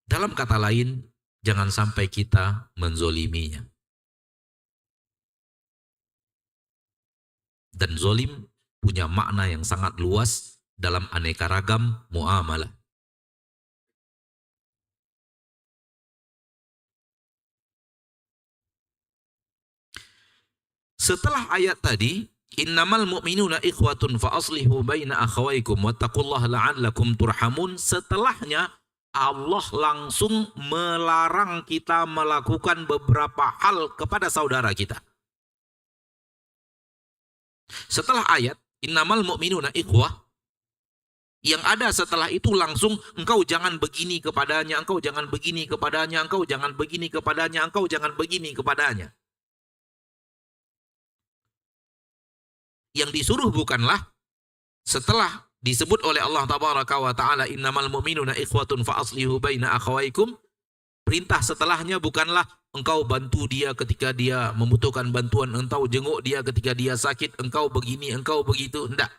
Dalam kata lain, jangan sampai kita menzoliminya. Dan zolim punya makna yang sangat luas dalam aneka ragam muamalah. Setelah ayat tadi, innamal mu'minuna ikhwatun fa aslihu baina akhawaikum wattaqullaha la'allakum turhamun, setelahnya Allah langsung melarang kita melakukan beberapa hal kepada saudara kita. Setelah ayat innamal mu'minuna ikhwah, yang ada setelah itu langsung engkau jangan begini kepadanya, engkau jangan begini kepadanya, engkau jangan begini kepadanya, engkau jangan begini kepadanya. Yang disuruh bukanlah setelah disebut oleh Allah tabaraka wa taala innamal mu'minuna ikhwatun fa aslihu baina akhawaikum, perintah setelahnya bukanlah engkau bantu dia ketika dia membutuhkan bantuan, engkau jenguk dia ketika dia sakit, engkau begini, engkau begitu, enggak.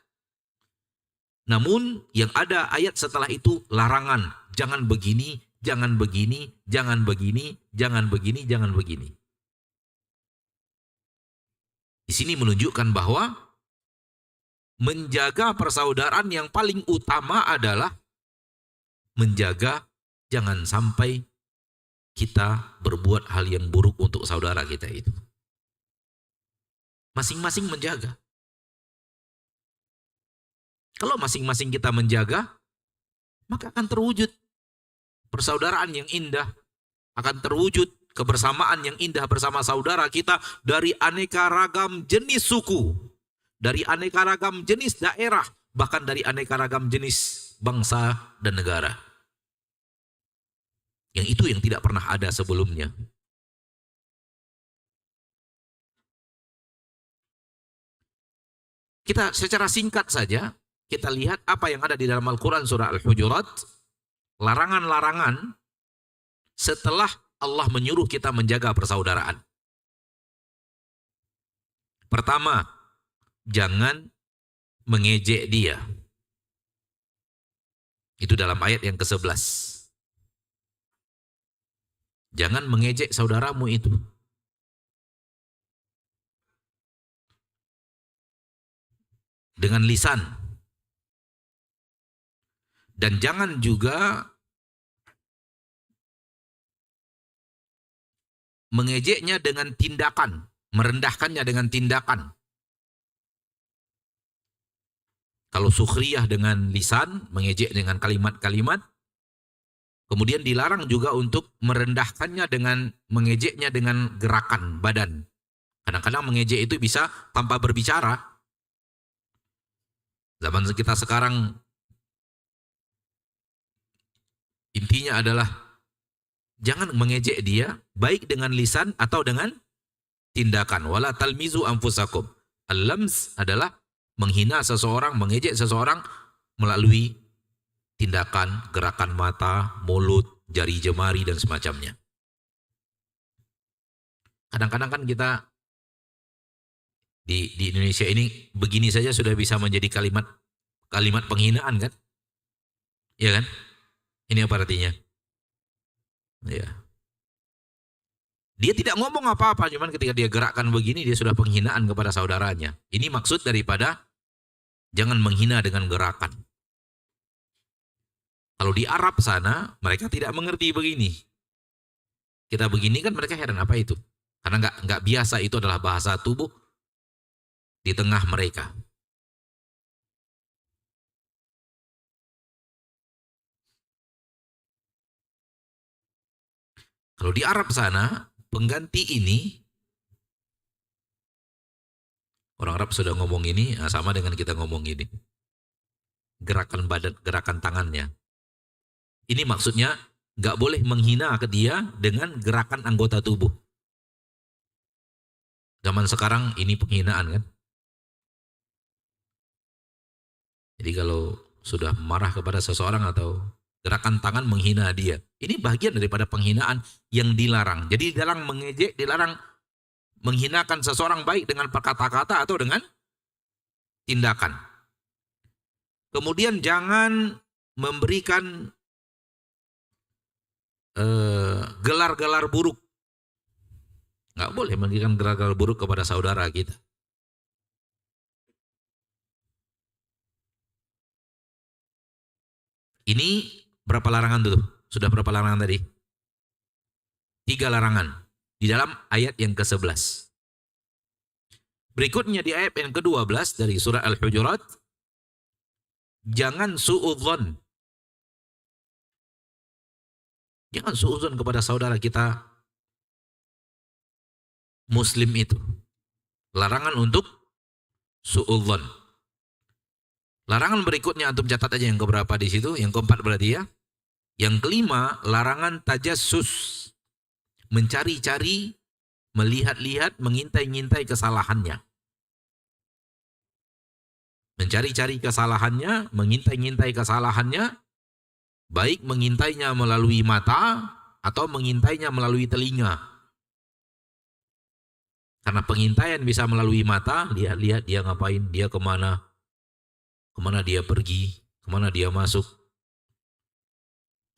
Namun yang ada ayat setelah itu larangan, jangan begini, jangan begini, jangan begini, jangan begini, jangan begini. Di sini menunjukkan bahwa menjaga persaudaraan yang paling utama adalah menjaga jangan sampai kita berbuat hal yang buruk untuk saudara kita itu. Masing-masing menjaga. Kalau masing-masing kita menjaga, maka akan terwujud persaudaraan yang indah, akan terwujud kebersamaan yang indah bersama saudara kita dari aneka ragam jenis suku, dari aneka ragam jenis daerah, bahkan dari aneka ragam jenis bangsa dan negara. Yang itu yang tidak pernah ada sebelumnya. Kita secara singkat saja, kita lihat apa yang ada di dalam Al-Quran surah Al-Hujurat. Larangan-larangan setelah Allah menyuruh kita menjaga persaudaraan. Pertama, jangan mengejek dia. Itu dalam ayat yang ke-11. Jangan mengejek saudaramu itu. Dengan lisan. Dan jangan juga mengejeknya dengan tindakan, merendahkannya dengan tindakan. Kalau sukhriyah dengan lisan, mengejek dengan kalimat-kalimat, kemudian dilarang juga untuk merendahkannya dengan mengejeknya dengan gerakan badan. Kadang-kadang mengejek itu bisa tanpa berbicara. Zaman kita sekarang intinya adalah jangan mengejek dia, baik dengan lisan atau dengan tindakan. Wala talmizu anfusakum. Al-lams adalah menghina seseorang, mengejek seseorang melalui tindakan, gerakan mata, mulut, jari jemari, dan semacamnya. Kadang-kadang kan kita Di Indonesia ini begini saja sudah bisa menjadi kalimat penghinaan kan? Iya kan? Ini apa artinya? Ya. Dia tidak ngomong apa-apa, cuman ketika dia gerakkan begini dia sudah penghinaan kepada saudaranya. Ini maksud daripada jangan menghina dengan gerakan. Kalau di Arab sana mereka tidak mengerti begini. Kita begini kan mereka heran apa itu? Karena nggak biasa, itu adalah bahasa tubuh di tengah mereka. Kalau di Arab sana, pengganti ini, orang Arab sudah ngomong ini, sama dengan kita ngomong ini. Gerakan badan, gerakan tangannya. Ini maksudnya nggak boleh menghina ke dia dengan gerakan anggota tubuh. Zaman sekarang ini penghinaan kan? Jadi kalau sudah marah kepada seseorang atau gerakan tangan menghina dia, ini bagian daripada penghinaan yang dilarang. Jadi dilarang mengejek, dilarang menghinakan seseorang baik dengan kata-kata atau dengan tindakan. Kemudian jangan memberikan gelar-gelar buruk. Nggak boleh memberikan gelar-gelar buruk kepada saudara kita. Ini berapa larangan tuh? Sudah berapa larangan tadi? 3 larangan di dalam ayat yang ke-11. Berikutnya di ayat yang ke-12 dari surah Al-Hujurat, jangan suudzon. Jangan suudzon kepada saudara kita muslim itu. Larangan untuk suudzon. Larangan berikutnya antum catat aja yang keberapa di situ, yang keempat berarti ya. Yang kelima, larangan tajassus. Mencari-cari, melihat-lihat, mengintai-ngintai kesalahannya. Mencari-cari kesalahannya, mengintai-ngintai kesalahannya, baik mengintainya melalui mata atau mengintainya melalui telinga. Karena pengintaian bisa melalui mata, lihat-lihat dia ngapain, dia kemana dia pergi, kemana dia masuk,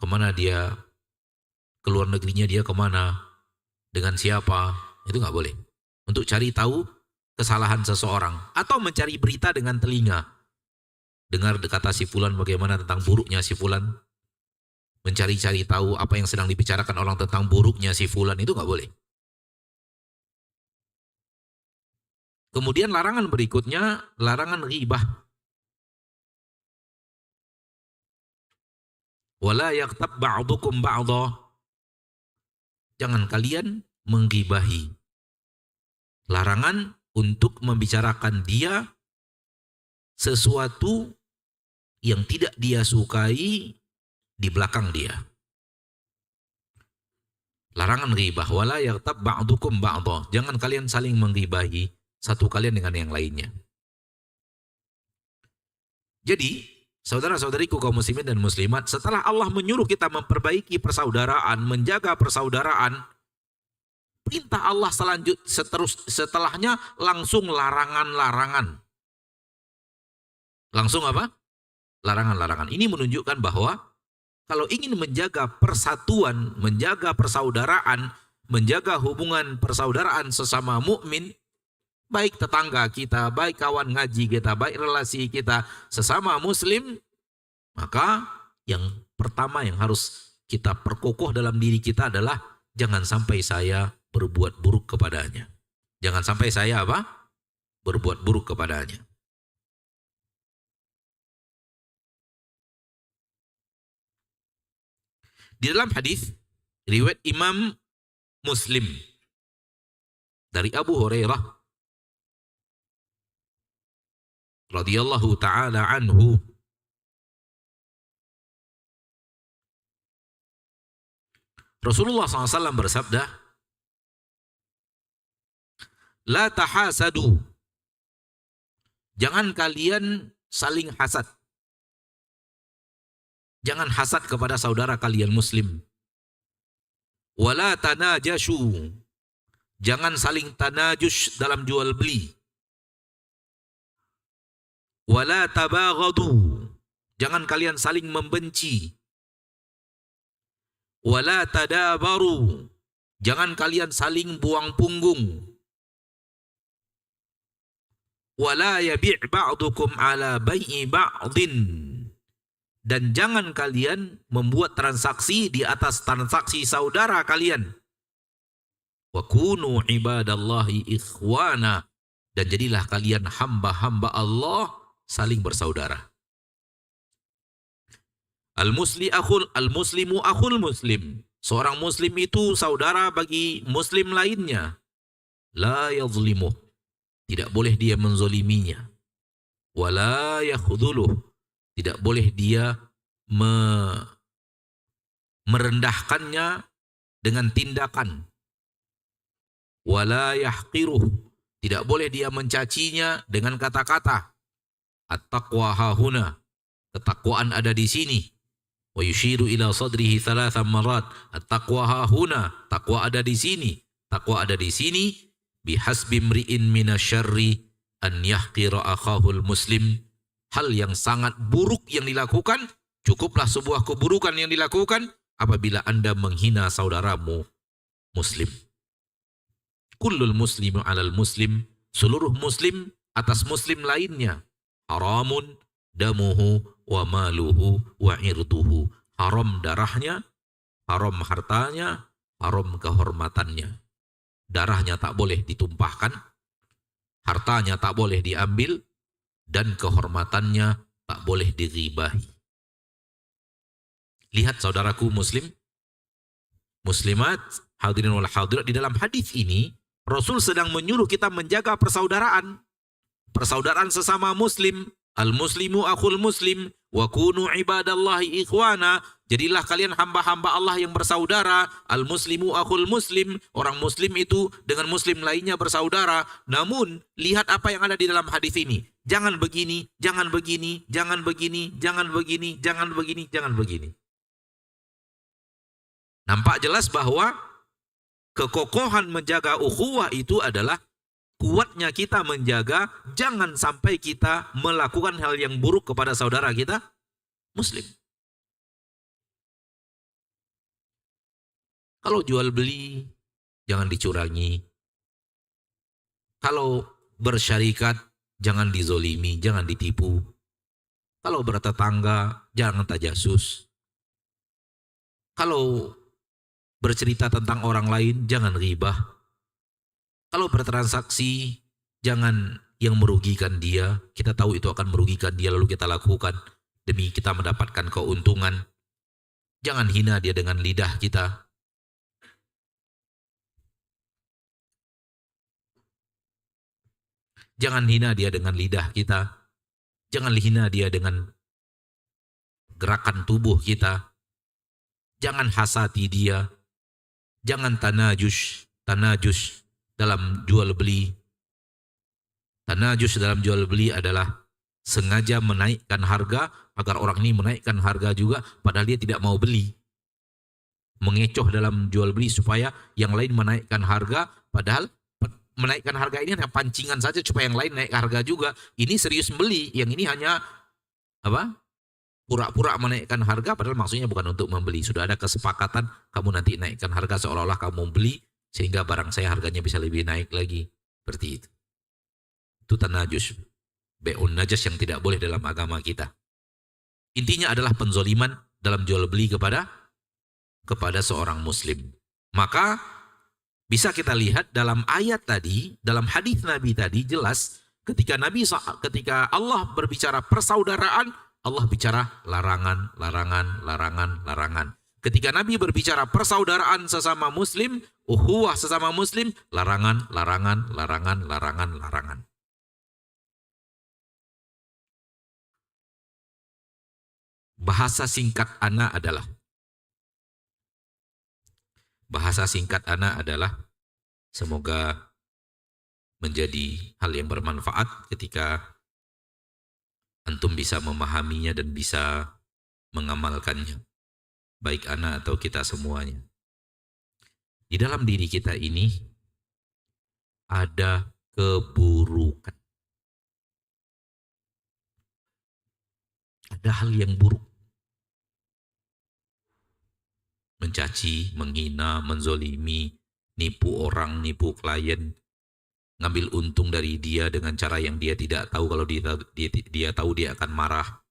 kemana dia keluar negerinya, dia kemana, dengan siapa, itu nggak boleh. Untuk cari tahu kesalahan seseorang, atau mencari berita dengan telinga, dengar kata si fulan bagaimana tentang buruknya si fulan, mencari-cari tahu apa yang sedang dibicarakan orang tentang buruknya si fulan, itu nggak boleh. Kemudian larangan berikutnya, larangan ghibah. Wala yaktab ba'dukum ba'dha. Jangan kalian menggibahi. Larangan untuk membicarakan dia sesuatu yang tidak dia sukai di belakang dia. Larangan ghibah. Wala yaktab ba'dukum ba'dha. Jangan kalian saling menggibahi satu kalian dengan yang lainnya. Jadi, saudara-saudariku kaum muslimin dan muslimat, setelah Allah menyuruh kita memperbaiki persaudaraan, menjaga persaudaraan, perintah Allah setelahnya langsung larangan-larangan. Langsung apa? Larangan-larangan. Ini menunjukkan bahwa kalau ingin menjaga persatuan, menjaga persaudaraan, menjaga hubungan persaudaraan sesama mukmin, baik tetangga kita, baik kawan ngaji kita, baik relasi kita sesama muslim, maka yang pertama yang harus kita perkokoh dalam diri kita adalah jangan sampai saya berbuat buruk kepadanya. Jangan sampai saya apa? Berbuat buruk kepadanya. Di dalam hadis riwayat Imam Muslim dari Abu Hurairah radhiyallahu ta'ala anhu, Rasulullah SAW bersabda, la tahasadu. Jangan kalian saling hasad. Jangan hasad kepada saudara kalian muslim. Wala tanajashu. Jangan saling tanajus dalam jual beli. Wala tabaghadu. Jangan kalian saling membenci. Wala tadabaru. Jangan kalian saling buang punggung. Wala yabi' ba'dukum ala bai'i ba'din. Dan jangan kalian membuat transaksi di atas transaksi saudara kalian. Wa kunu ibadallahi ikhwana. Dan jadilah kalian hamba-hamba Allah saling bersaudara. Al-muslimu akhul muslim. Seorang muslim itu saudara bagi muslim lainnya. La yadhlimuh. Tidak boleh dia menzoliminya. Wala yakhdhuluh. Tidak boleh dia merendahkannya dengan tindakan. Wala yahqiruh. Tidak boleh dia mencacinya dengan kata-kata. At-taqwa hahuna. Ketakwaan ada di sini. Wa yushiru ila sadrihi thalatha marat. At-taqwa hahuna. Takwa ada di sini. Takwa ada di sini. Bihasbi mri'in minasyarri an yahqira akhahul muslim. Hal yang sangat buruk yang dilakukan, cukuplah sebuah keburukan yang dilakukan apabila Anda menghina saudaramu muslim. Kullul muslimu alal muslim. Seluruh muslim atas muslim lainnya. Haramun damuhu wa maluhu wa irduhu. Haram darahnya, haram hartanya, haram kehormatannya. Darahnya tak boleh ditumpahkan, hartanya tak boleh diambil, dan kehormatannya tak boleh diribahi. Lihat saudaraku muslim, muslimat, hadirin wal hadirat, di dalam hadis ini Rasul sedang menyuruh kita menjaga persaudaraan. Persaudaraan sesama muslim. Al-muslimu akhul muslim. Wa kunu ibadallahi ikhwana. Jadilah kalian hamba-hamba Allah yang bersaudara. Al-muslimu akhul muslim. Orang muslim itu dengan muslim lainnya bersaudara. Namun, lihat apa yang ada di dalam hadis ini. Jangan begini, jangan begini, jangan begini, jangan begini, jangan begini, jangan begini. Nampak jelas bahwa kekokohan menjaga ukhuwah itu adalah kuatnya kita menjaga jangan sampai kita melakukan hal yang buruk kepada saudara kita muslim. Kalau jual beli jangan dicurangi. Kalau bersyarikat jangan dizolimi, jangan ditipu. Kalau bertetangga jangan tajasus. Kalau bercerita tentang orang lain jangan ghibah. Kalau bertransaksi, jangan yang merugikan dia. Kita tahu itu akan merugikan dia, lalu kita lakukan demi kita mendapatkan keuntungan. Jangan hina dia dengan lidah kita. Jangan hina dia dengan lidah kita. Jangan hina dia dengan gerakan tubuh kita. Jangan hasati dia. Jangan tanajus dalam jual beli. Tanajus dalam jual beli adalah sengaja menaikkan harga agar orang ini menaikkan harga juga padahal dia tidak mau beli. Mengecoh dalam jual beli supaya yang lain menaikkan harga padahal menaikkan harga ini hanya pancingan saja supaya yang lain naik harga juga. Ini serius beli, yang ini hanya pura-pura menaikkan harga padahal maksudnya bukan untuk membeli. Sudah ada kesepakatan kamu nanti naikkan harga seolah-olah kamu beli sehingga barang saya harganya bisa lebih naik lagi. Seperti itu. Itu tanajus. Be'un najas yang tidak boleh dalam agama kita. Intinya adalah penzoliman dalam jual beli kepada seorang muslim. Maka bisa kita lihat dalam ayat tadi, dalam hadis Nabi tadi jelas ketika Allah berbicara persaudaraan, Allah bicara larangan, larangan, larangan, larangan. Ketika Nabi berbicara persaudaraan sesama muslim, ukhuwah sesama muslim, larangan, larangan, larangan, larangan, larangan. Bahasa singkat ana adalah semoga menjadi hal yang bermanfaat ketika antum bisa memahaminya dan bisa mengamalkannya. Baik ana atau kita semuanya. Di dalam diri kita ini ada keburukan. ada hal yang buruk. Mencaci, menghina, menzolimi, nipu orang, nipu klien, ngambil untung dari dia dengan cara yang dia tidak tahu. Kalau dia tahu dia akan marah.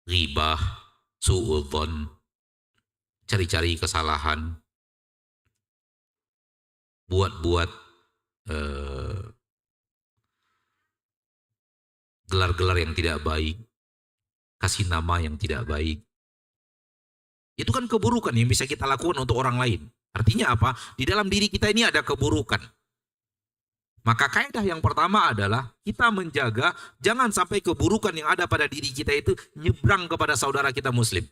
Ghibah, su'udzon, cari-cari kesalahan, buat-buat gelar-gelar yang tidak baik, kasih nama yang tidak baik. Itu kan keburukan yang bisa kita lakukan untuk orang lain. Artinya apa? Di dalam diri kita ini ada keburukan. Maka kaidah yang pertama adalah kita menjaga jangan sampai keburukan yang ada pada diri kita itu nyebrang kepada saudara kita muslim.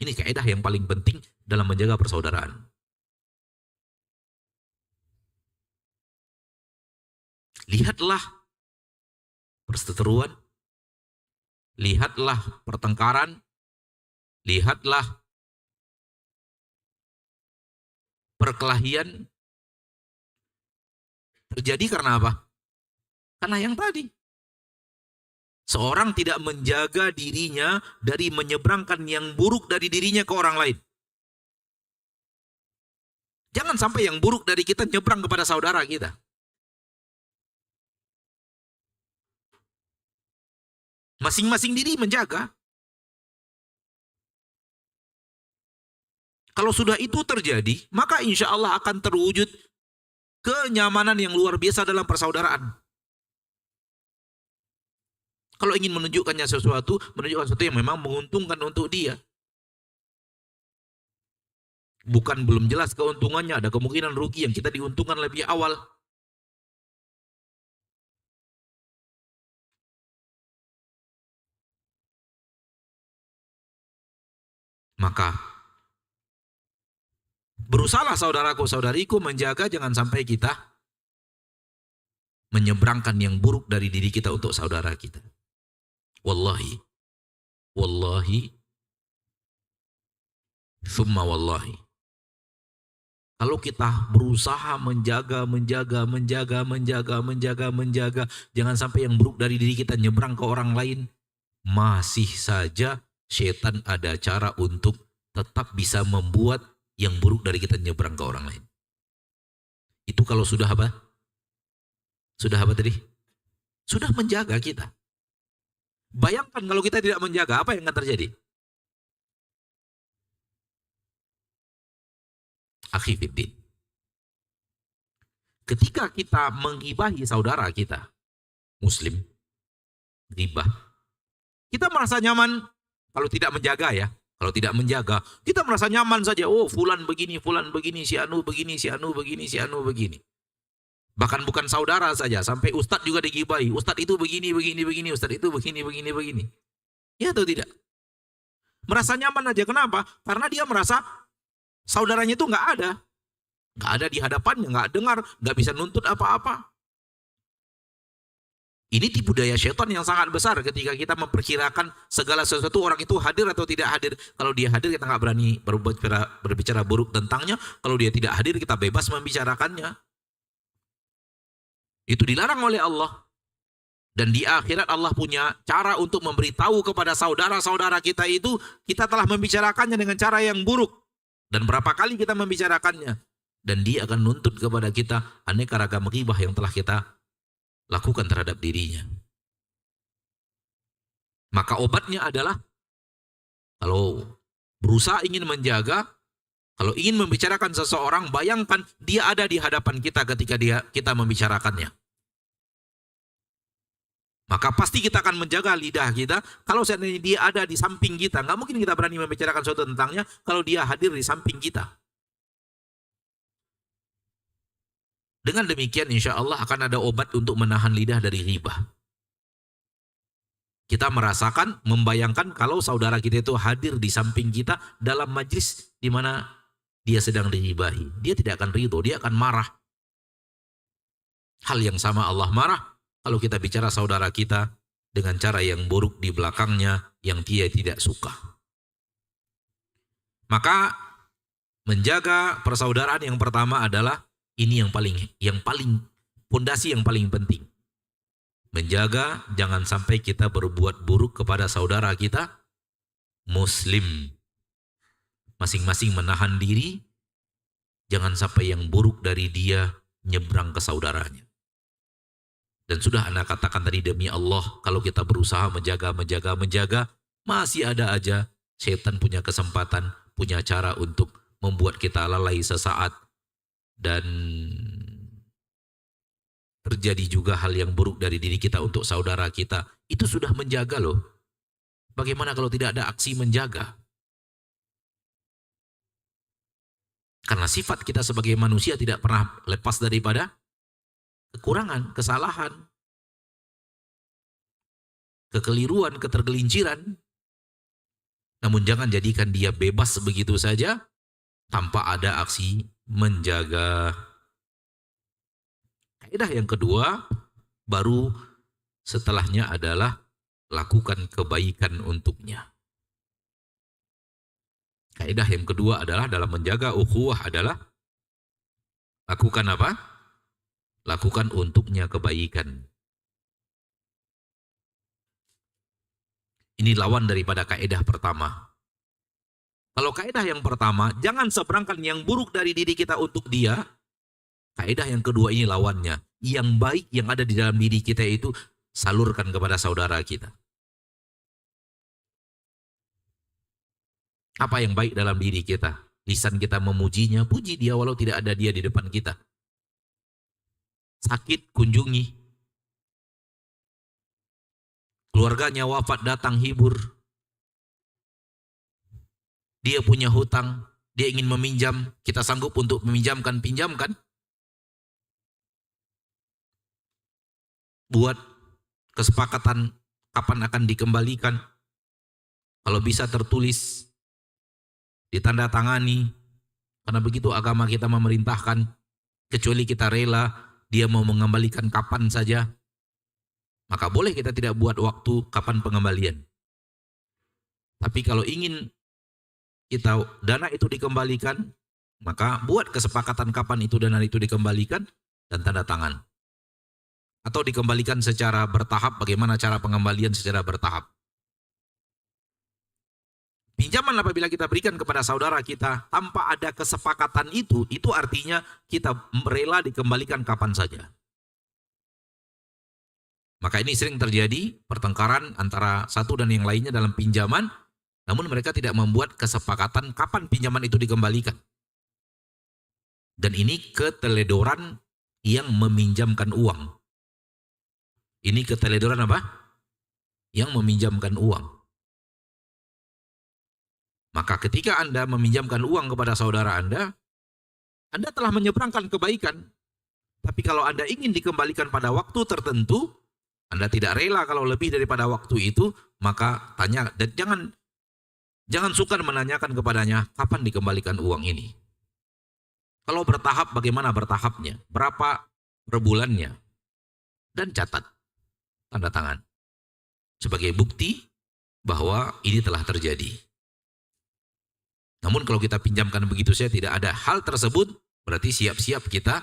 Ini kaidah yang paling penting dalam menjaga persaudaraan. Lihatlah perseteruan, lihatlah pertengkaran, lihatlah perkelahian terjadi karena apa? Karena yang tadi. Seorang tidak menjaga dirinya dari menyeberangkan yang buruk dari dirinya ke orang lain. Jangan sampai yang buruk dari kita nyebrang kepada saudara kita. Masing-masing diri menjaga. Kalau sudah itu terjadi, maka insya Allah akan terwujud kenyamanan yang luar biasa dalam persaudaraan. Kalau ingin menunjukkan sesuatu yang memang menguntungkan untuk dia. Bukan belum jelas keuntungannya, ada kemungkinan rugi yang kita diuntungkan lebih awal. Maka berusahalah saudaraku-saudariku menjaga jangan sampai kita menyeberangkan yang buruk dari diri kita untuk saudara kita. Wallahi, summa wallahi. Kalau kita berusaha menjaga, jangan sampai yang buruk dari diri kita nyebrang ke orang lain, masih saja setan ada cara untuk tetap bisa membuat yang buruk dari kita nyebrang ke orang lain. Itu kalau sudah apa? Sudah apa tadi? Sudah menjaga kita. Bayangkan kalau kita tidak menjaga, apa yang akan terjadi? Akhi fiddin. Ketika kita menggibahi saudara kita, muslim, ghibah, kita merasa nyaman kalau tidak menjaga ya. Kalau tidak menjaga, kita merasa nyaman saja. Oh, fulan begini, si anu begini, si anu begini, si anu begini. Bahkan bukan saudara saja, sampai ustadz juga digibahi. Ustadz itu begini, ustadz itu begini. Ya atau tidak? Merasa nyaman aja. Kenapa? Karena dia merasa saudaranya itu nggak ada. Nggak ada di hadapannya, nggak dengar, nggak bisa nuntut apa-apa. Ini tipu daya syaitan yang sangat besar ketika kita memperkirakan segala sesuatu orang itu hadir atau tidak hadir. Kalau dia hadir kita nggak berani berbicara buruk tentangnya. Kalau dia tidak hadir kita bebas membicarakannya. Itu dilarang oleh Allah. Dan di akhirat Allah punya cara untuk memberitahu kepada saudara-saudara kita itu, kita telah membicarakannya dengan cara yang buruk. Dan berapa kali kita membicarakannya. Dan dia akan nuntut kepada kita aneka ragam ghibah yang telah kita lakukan terhadap dirinya. Maka obatnya adalah, kalau berusaha ingin menjaga, kalau ingin membicarakan seseorang, bayangkan dia ada di hadapan kita ketika kita membicarakannya. Maka pasti kita akan menjaga lidah kita. Kalau seandainya dia ada di samping kita, nggak mungkin kita berani membicarakan sesuatu tentangnya kalau dia hadir di samping kita. Dengan demikian insya Allah akan ada obat untuk menahan lidah dari ghibah. Kita merasakan, membayangkan kalau saudara kita itu hadir di samping kita dalam majlis di mana dia sedang dighibahi. Dia tidak akan ridho, dia akan marah. Hal yang sama Allah marah kalau kita bicara saudara kita dengan cara yang buruk di belakangnya yang dia tidak suka. Maka menjaga persaudaraan yang pertama adalah ini yang paling pondasi yang paling penting. Menjaga jangan sampai kita berbuat buruk kepada saudara kita Muslim. Masing-masing menahan diri, jangan sampai yang buruk dari dia nyebrang ke saudaranya. Dan sudah Anda katakan tadi, demi Allah, kalau kita berusaha menjaga, masih ada aja setan punya kesempatan, punya cara untuk membuat kita lalai sesaat. Dan terjadi juga hal yang buruk dari diri kita untuk saudara kita. Itu sudah menjaga loh. Bagaimana kalau tidak ada aksi menjaga? Karena sifat kita sebagai manusia tidak pernah lepas daripada kekurangan, kesalahan, kekeliruan, ketergelinciran. Namun jangan jadikan dia bebas begitu saja tanpa ada aksi menjaga. Kaidah yang kedua, baru setelahnya adalah lakukan kebaikan untuknya. Kaidah yang kedua adalah dalam menjaga ukhuwah adalah lakukan apa? Lakukan untuknya kebaikan. Ini lawan daripada kaidah pertama. Kalau kaidah yang pertama, jangan seberangkan yang buruk dari diri kita untuk dia. Kaidah yang kedua ini lawannya. Yang baik yang ada di dalam diri kita itu salurkan kepada saudara kita. Apa yang baik dalam diri kita? Lisan kita memujinya, puji dia walau tidak ada dia di depan kita. Sakit, kunjungi. Keluarganya wafat, datang, hibur. Dia punya hutang, dia ingin meminjam, kita sanggup untuk meminjamkan, pinjamkan. Buat kesepakatan kapan akan dikembalikan. Kalau bisa tertulis, ditandatangani. Karena begitu agama kita memerintahkan, kecuali kita rela dia mau mengembalikan kapan saja, maka boleh kita tidak buat waktu kapan pengembalian. Tapi kalau ingin kita dana itu dikembalikan, maka buat kesepakatan kapan itu dana itu dikembalikan dan tanda tangan. Atau dikembalikan secara bertahap, bagaimana cara pengembalian secara bertahap. Pinjaman apabila kita berikan kepada saudara kita tanpa ada kesepakatan itu artinya kita rela dikembalikan kapan saja. Maka ini sering terjadi pertengkaran antara satu dan yang lainnya dalam pinjaman, namun mereka tidak membuat kesepakatan kapan pinjaman itu dikembalikan. Dan ini keteledoran yang meminjamkan uang. Ini keteledoran apa? Yang meminjamkan uang. Maka ketika Anda meminjamkan uang kepada saudara Anda telah menyeberangkan kebaikan. Tapi kalau Anda ingin dikembalikan pada waktu tertentu, Anda tidak rela kalau lebih daripada waktu itu, maka tanya, dan jangan sukar menanyakan kepadanya, kapan dikembalikan uang ini? Kalau bertahap, bagaimana bertahapnya? Berapa per bulannya? Dan catat, tanda tangan. Sebagai bukti bahwa ini telah terjadi. Namun kalau kita pinjamkan begitu saja tidak ada hal tersebut, berarti siap-siap kita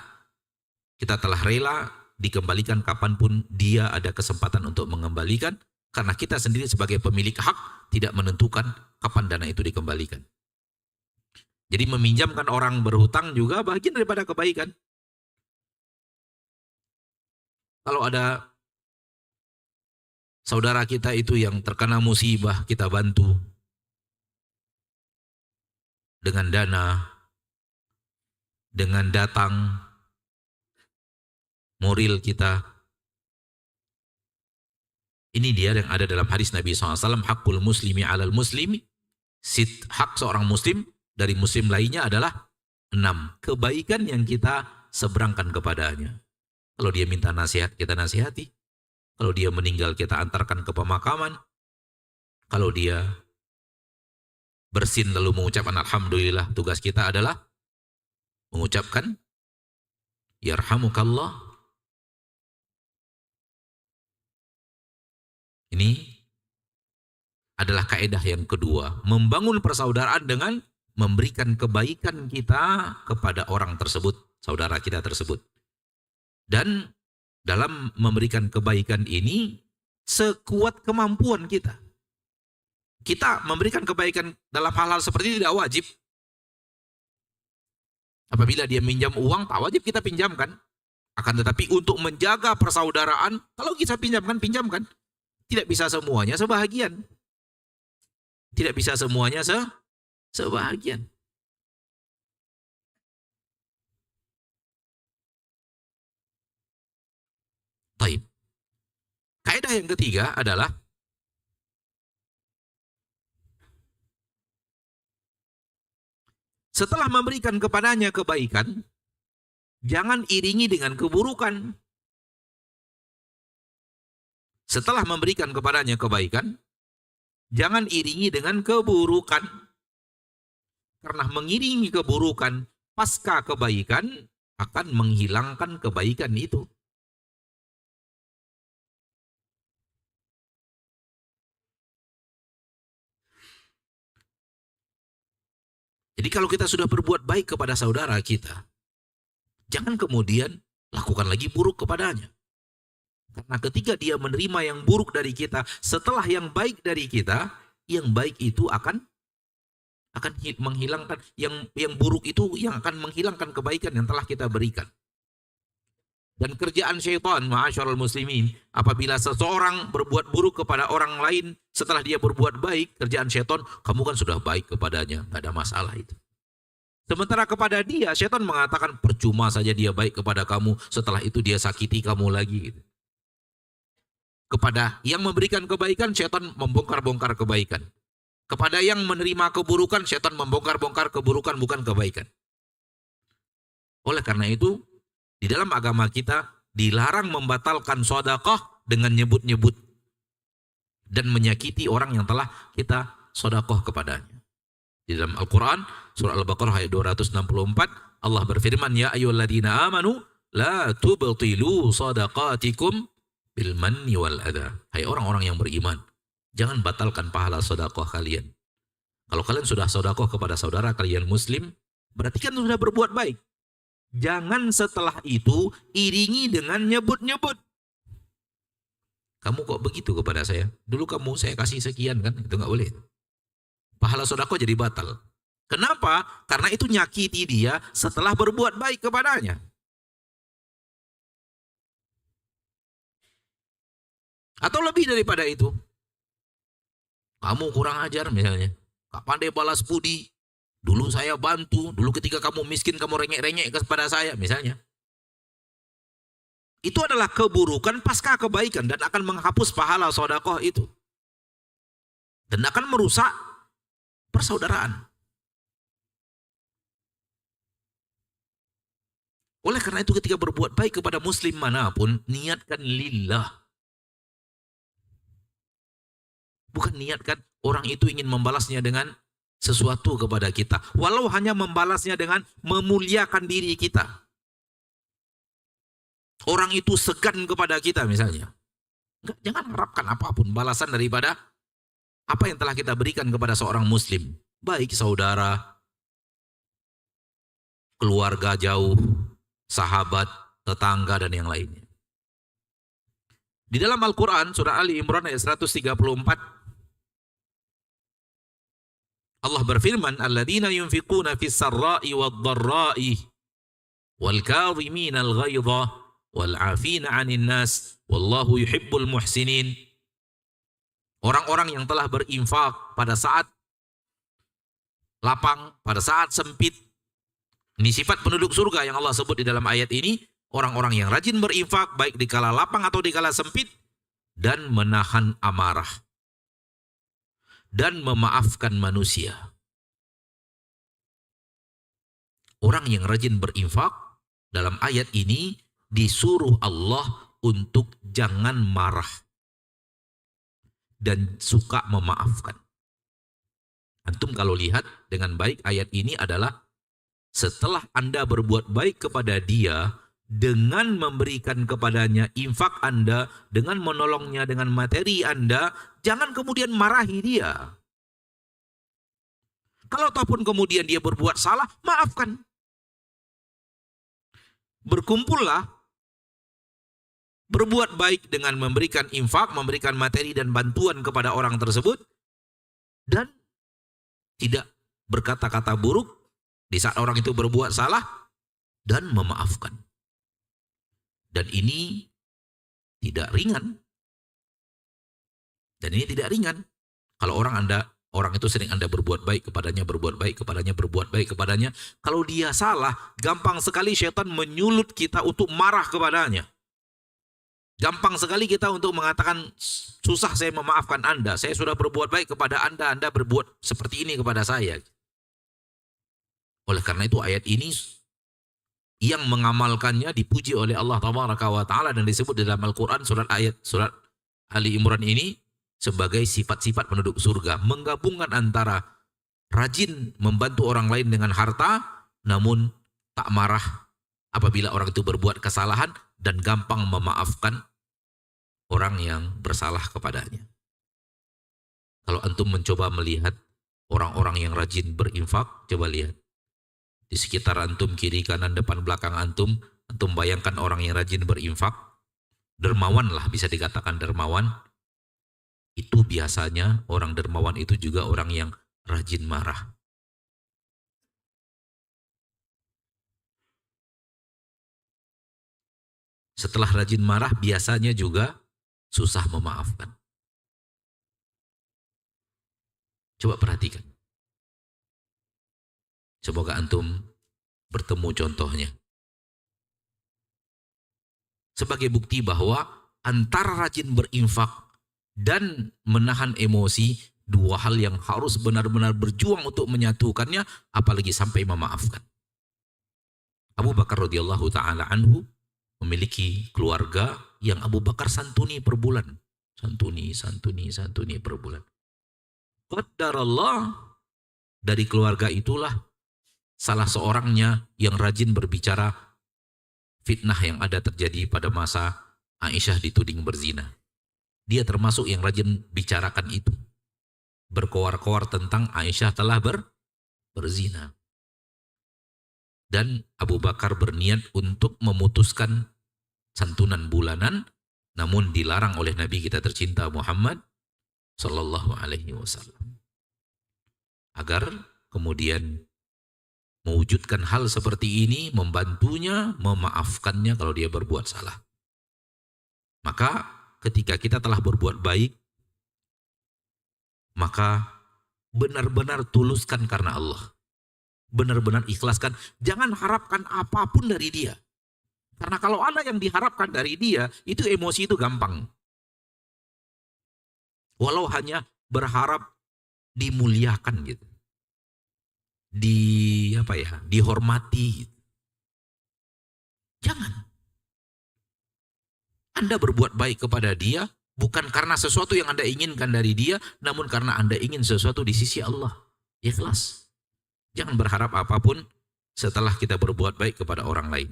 telah rela dikembalikan kapanpun dia ada kesempatan untuk mengembalikan, karena kita sendiri sebagai pemilik hak tidak menentukan kapan dana itu dikembalikan. Jadi meminjamkan orang berhutang juga bagian daripada kebaikan. Kalau ada saudara kita itu yang terkena musibah, kita bantu dengan dana, dengan datang, moral kita. Ini dia yang ada dalam hadis Nabi SAW, hakul muslimi alal muslimi, hak seorang muslim dari muslim lainnya adalah 6. Kebaikan yang kita seberangkan kepadanya. Kalau dia minta nasihat, kita nasihati. Kalau dia meninggal, kita antarkan ke pemakaman. Kalau dia bersin lalu mengucapkan alhamdulillah, tugas kita adalah mengucapkan yarhamukallah. Ini adalah kaidah yang kedua, membangun persaudaraan dengan memberikan kebaikan kita kepada orang tersebut, saudara kita tersebut. Dan dalam memberikan kebaikan ini sekuat kemampuan kita. Kita memberikan kebaikan dalam hal-hal seperti ini tidak wajib. Apabila dia minjam uang, tak wajib kita pinjamkan. Akan tetapi untuk menjaga persaudaraan, kalau kita pinjamkan, pinjamkan. Tidak bisa semuanya sebahagian. Tidak bisa semuanya sebahagian. Baik. Kaidah yang ketiga adalah setelah memberikan kepadanya kebaikan, jangan iringi dengan keburukan. Setelah memberikan kepadanya kebaikan, jangan iringi dengan keburukan. Karena mengiringi keburukan pasca kebaikan akan menghilangkan kebaikan itu. Jadi kalau kita sudah berbuat baik kepada saudara kita, jangan kemudian lakukan lagi buruk kepadanya. Karena ketika dia menerima yang buruk dari kita, setelah yang baik dari kita, yang baik itu akan menghilangkan yang buruk itu, yang akan menghilangkan kebaikan yang telah kita berikan. Dan kerjaan syaitan, ma'asyiral muslimin, apabila seseorang berbuat buruk kepada orang lain setelah dia berbuat baik, kerjaan syaitan, kamu kan sudah baik kepadanya, nggak ada masalah itu. Sementara kepada dia, syaitan mengatakan percuma saja dia baik kepada kamu, setelah itu dia sakiti kamu lagi. Gitu. Kepada yang memberikan kebaikan, syaitan membongkar-bongkar kebaikan. Kepada yang menerima keburukan, syaitan membongkar-bongkar keburukan, bukan kebaikan. Oleh karena itu, di dalam agama kita dilarang membatalkan sedekah dengan nyebut-nyebut dan menyakiti orang yang telah kita sedekah kepadanya. Di dalam Al-Quran, surah Al-Baqarah ayat 264, Allah berfirman, Ya ayyuhalladzina amanu, la tubtilu sadaqatikum bil manni wal adha. Hai orang-orang yang beriman, jangan batalkan pahala sedekah kalian. Kalau kalian sudah sedekah kepada saudara kalian muslim, berarti kan sudah berbuat baik. Jangan setelah itu iringi dengan nyebut-nyebut. Kamu kok begitu kepada saya? Dulu kamu saya kasih sekian kan? Itu nggak boleh. Pahala sedekah jadi batal. Kenapa? Karena itu nyakiti dia setelah berbuat baik kepadanya. Atau lebih daripada itu. Kamu kurang ajar misalnya. Gak pandai balas budi. Dulu saya bantu. Dulu ketika kamu miskin kamu rengek-rengek kepada saya misalnya. Itu adalah keburukan pasca kebaikan dan akan menghapus pahala sedekah itu. Dan akan merusak persaudaraan. Oleh karena itu ketika berbuat baik kepada muslim manapun, niatkan lillah. Bukan niatkan orang itu ingin membalasnya dengan sesuatu kepada kita. Walau hanya membalasnya dengan memuliakan diri kita. Orang itu segan kepada kita misalnya. Enggak, jangan harapkan apapun balasan daripada apa yang telah kita berikan kepada seorang muslim. Baik saudara, keluarga jauh, sahabat, tetangga, dan yang lainnya. Di dalam Al-Quran, surah Ali Imran ayat 134, Allah berfirman, Alladzina yunfiquna fis sarra'i wad-dharra'i wal kadhimina al-ghaidha wal 'afina 'anil nas wallahu yuhibbul muhsinin. Orang-orang yang telah berinfak pada saat lapang, pada saat sempit. Ini sifat penduduk surga yang Allah sebut di dalam ayat ini, orang-orang yang rajin berinfak baik di kala lapang atau di kala sempit dan menahan amarah dan memaafkan manusia. Orang yang rajin berinfak dalam ayat ini disuruh Allah untuk jangan marah dan suka memaafkan. Antum kalau lihat dengan baik ayat ini adalah setelah Anda berbuat baik kepada dia dengan memberikan kepadanya infak Anda, dengan menolongnya dengan materi Anda, jangan kemudian marahi dia. Kalau ataupun kemudian dia berbuat salah, maafkan. Berkumpullah berbuat baik dengan memberikan infak, memberikan materi dan bantuan kepada orang tersebut, dan tidak berkata-kata buruk di saat orang itu berbuat salah, dan memaafkan. Dan ini tidak ringan. Dan ini tidak ringan. Kalau orang itu sering Anda berbuat baik kepadanya, berbuat baik kepadanya, berbuat baik kepadanya. Kalau dia salah, gampang sekali syaitan menyulut kita untuk marah kepadanya. Gampang sekali kita untuk mengatakan, susah saya memaafkan Anda, saya sudah berbuat baik kepada Anda berbuat seperti ini kepada saya. Oleh karena itu ayat ini yang mengamalkannya dipuji oleh Allah Tabaraka wa Ta'ala dan disebut dalam Al-Quran surat Ali Imran ini sebagai sifat-sifat penduduk surga. Menggabungkan antara rajin membantu orang lain dengan harta, namun tak marah apabila orang itu berbuat kesalahan, dan gampang memaafkan orang yang bersalah kepadanya. Kalau antum mencoba melihat orang-orang yang rajin berinfak, coba lihat. Di sekitar antum, kiri, kanan, depan, belakang antum bayangkan orang yang rajin berinfak, dermawan lah, bisa dikatakan dermawan. Itu biasanya orang dermawan itu juga orang yang rajin marah. Setelah rajin marah, biasanya juga susah memaafkan. Coba perhatikan. Semoga antum bertemu contohnya. Sebagai bukti bahwa antara rajin berinfak dan menahan emosi, dua hal yang harus benar-benar berjuang untuk menyatukannya, apalagi sampai memaafkan. Abu Bakar radhiyallahu ta'ala anhu memiliki keluarga yang Abu Bakar santuni per bulan. Santuni per bulan. Qadarallah, dari keluarga itulah salah seorangnya yang rajin berbicara fitnah yang ada terjadi pada masa Aisyah dituding berzina. Dia termasuk yang rajin bicarakan itu. Berkoar-koar tentang Aisyah telah berzina. Dan Abu Bakar berniat untuk memutuskan santunan bulanan, namun dilarang oleh Nabi kita tercinta Muhammad Sallallahu Alaihi Wasallam. Agar kemudian mewujudkan hal seperti ini, membantunya, memaafkannya kalau dia berbuat salah. Maka ketika kita telah berbuat baik, maka benar-benar tuluskan karena Allah. Benar-benar ikhlaskan, jangan harapkan apapun dari dia. Karena kalau ada yang diharapkan dari dia, itu emosi itu gampang. Walau hanya berharap dimuliakan gitu. Dihormati gitu. Jangan. Anda berbuat baik kepada dia bukan karena sesuatu yang Anda inginkan dari dia, namun karena Anda ingin sesuatu di sisi Allah. Ikhlas. Jangan berharap apapun setelah kita berbuat baik kepada orang lain.